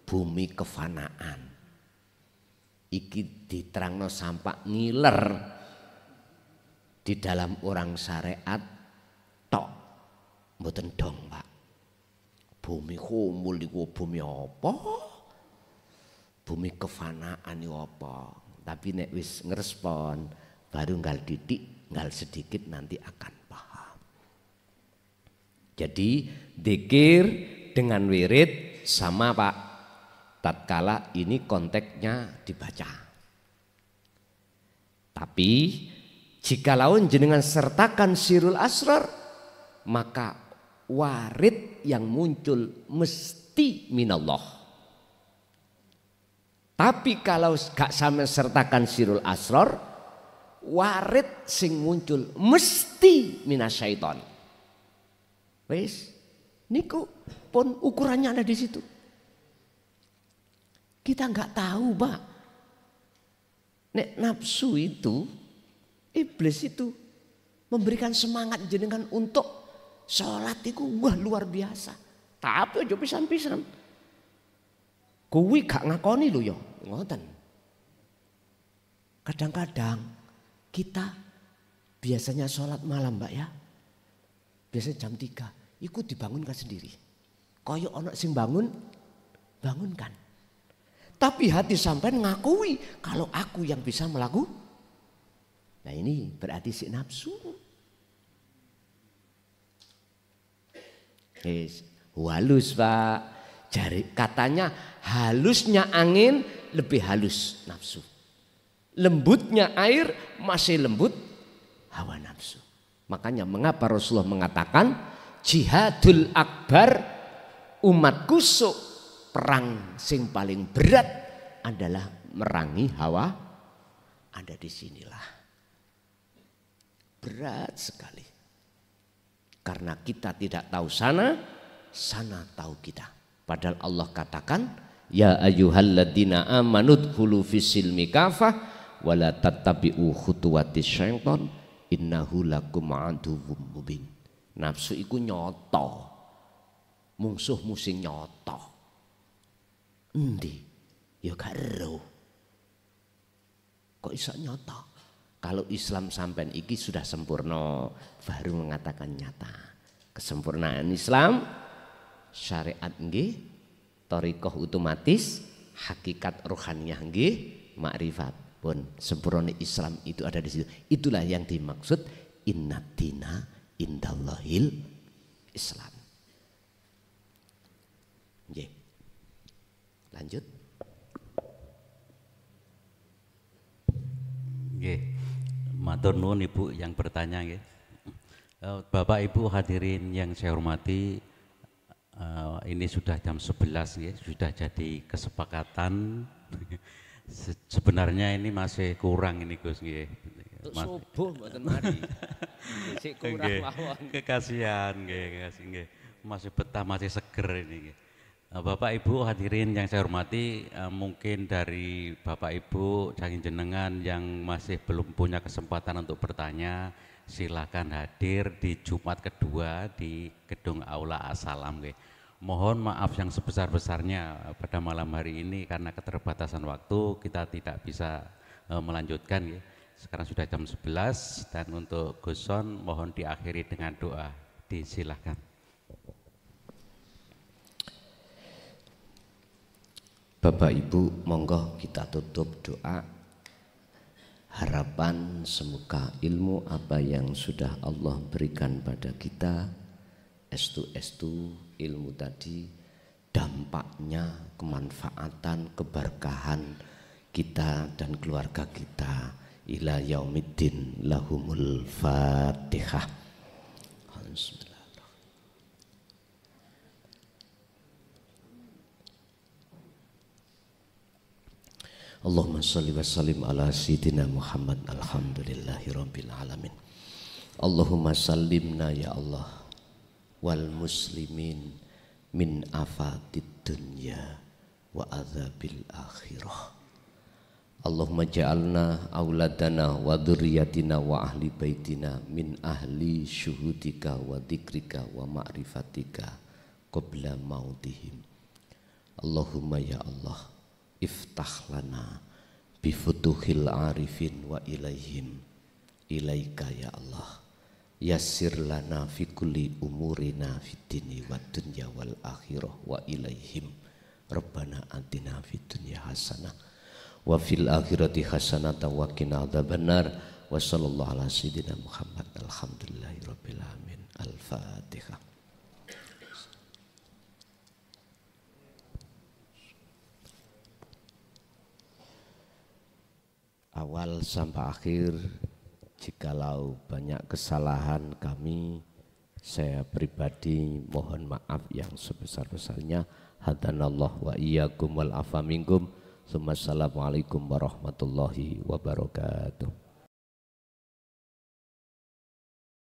bumi kefanaan. Iki diterangno sampak ngiler di dalam orang syariat tok. Mboten dong, Pak. Bumi humul iku bumi apa? Bumi kefanaan iku apa? Tapi nek wis ngerespon baru nggal titik, nggal sedikit nanti akan paham. Jadi dzikir dengan wirid sama Pak. Tatkala ini konteksnya dibaca. Tapi jika laun jenengan sertakan sirul asrar, maka warid yang muncul mesti minallah. Tapi kalau gak sampai sertakan sirul asrar, warid sing muncul mesti minasyaiton. Wis, niku pun ukurannya ada di situ. Kita nggak tahu, Pak. Nek nafsu itu, iblis itu memberikan semangat jenengan untuk sholat itu wah luar biasa. Tapi aja pisan-pisan. Kuwi gak ngakoni lho ya, ngoten. Kadang-kadang kita biasanya sholat malam, Mbak ya. Biasanya jam 3, ikut dibangunkan sendiri. Koyo ono sing bangunkan. Tapi hati sampean ngakui kalau aku yang bisa melakukan. Nah ini berarti si nafsu. Halus Pak. Jari katanya halusnya angin lebih halus nafsu. Lembutnya air masih lembut hawa nafsu. Makanya mengapa Rasulullah mengatakan jihadul akbar umatku perang sing paling berat adalah merangi hawa. Ada di sinilah. Berat sekali. Karena kita tidak tahu sana, sana tahu kita. Padahal Allah katakan, ya ayyuhalladzina amanu dkhulu fis-silmi kafah wa la tattabi'u khutuwatis syaiton innahu lakum aduwwum mubin. Nafsu iku nyoto. Mungsuhmu sing nyoto. Endi? Ya gak ero. Kok iso nyoto? Kalau Islam sampean iki sudah sempurna, baru mengatakan nyata. Kesempurnaan Islam, syariat nggih, thariqah otomatis, hakikat rohaniyah nggih, makrifat pun. Sempurna Islam itu ada di situ. Itulah yang dimaksud innad dina indallahil Islam. Nggih. Lanjut. Nggih. Matur nuwun Ibu yang bertanya nggih. Bapak Ibu hadirin yang saya hormati, ini sudah jam 11 ya, sudah jadi kesepakatan. Sebenarnya ini masih kurang ini Gus nggih. Subuh mboten mari. Sik kurang mawon. Kekasihan nggih, nggih. Masih betah, masih seger ini nggih. Bapak Ibu hadirin yang saya hormati, mungkin dari Bapak Ibu saking jenengan yang masih belum punya kesempatan untuk bertanya, silakan hadir di Jumat kedua di Gedung Aula As-Salam. Mohon maaf yang sebesar-besarnya pada malam hari ini karena keterbatasan waktu kita tidak bisa melanjutkan. Sekarang sudah jam 11 dan untuk Guson mohon diakhiri dengan doa. Disilahkan. Bapak Ibu, monggo kita tutup doa. Harapan semoga ilmu apa yang sudah Allah berikan pada kita, estu ilmu tadi, dampaknya, kemanfaatan, keberkahan kita dan keluarga kita ila yaumiddin. Lahumul Fatihah. Allahumma salli wa sallim ala sayyidina Muhammad. Alhamdulillahi rabbil alamin. Allahumma sallimna ya Allah wal muslimin min afatid dunya wa adzabil akhirah. Allahumma ja'alna auladana wa dzurriyyatina wa ahli baitina min ahli syuhudika wa dzikrika wa ma'rifatika qabla mautihim. Allahumma ya Allah iftah lana bifutuhil arifin wa ilaihim ilaika ya Allah, yassir lana fi kulli umurina fid dini wad dunya wal akhirah wa ilaihim. Rabbana atina fid dunya hasanah wa fil akhirati hasanatan wa qina adzabannar. Wa sallallahu ala sayyidina Muhammad. Alhamdulillahi rabbil alamin. Al-Fatihah. Awal sampai akhir, jikalau banyak kesalahan kami, saya pribadi mohon maaf yang sebesar-besarnya. Hadanallah wa iyyakum wal afa minkum. Assalamualaikum warahmatullahi wabarakatuh.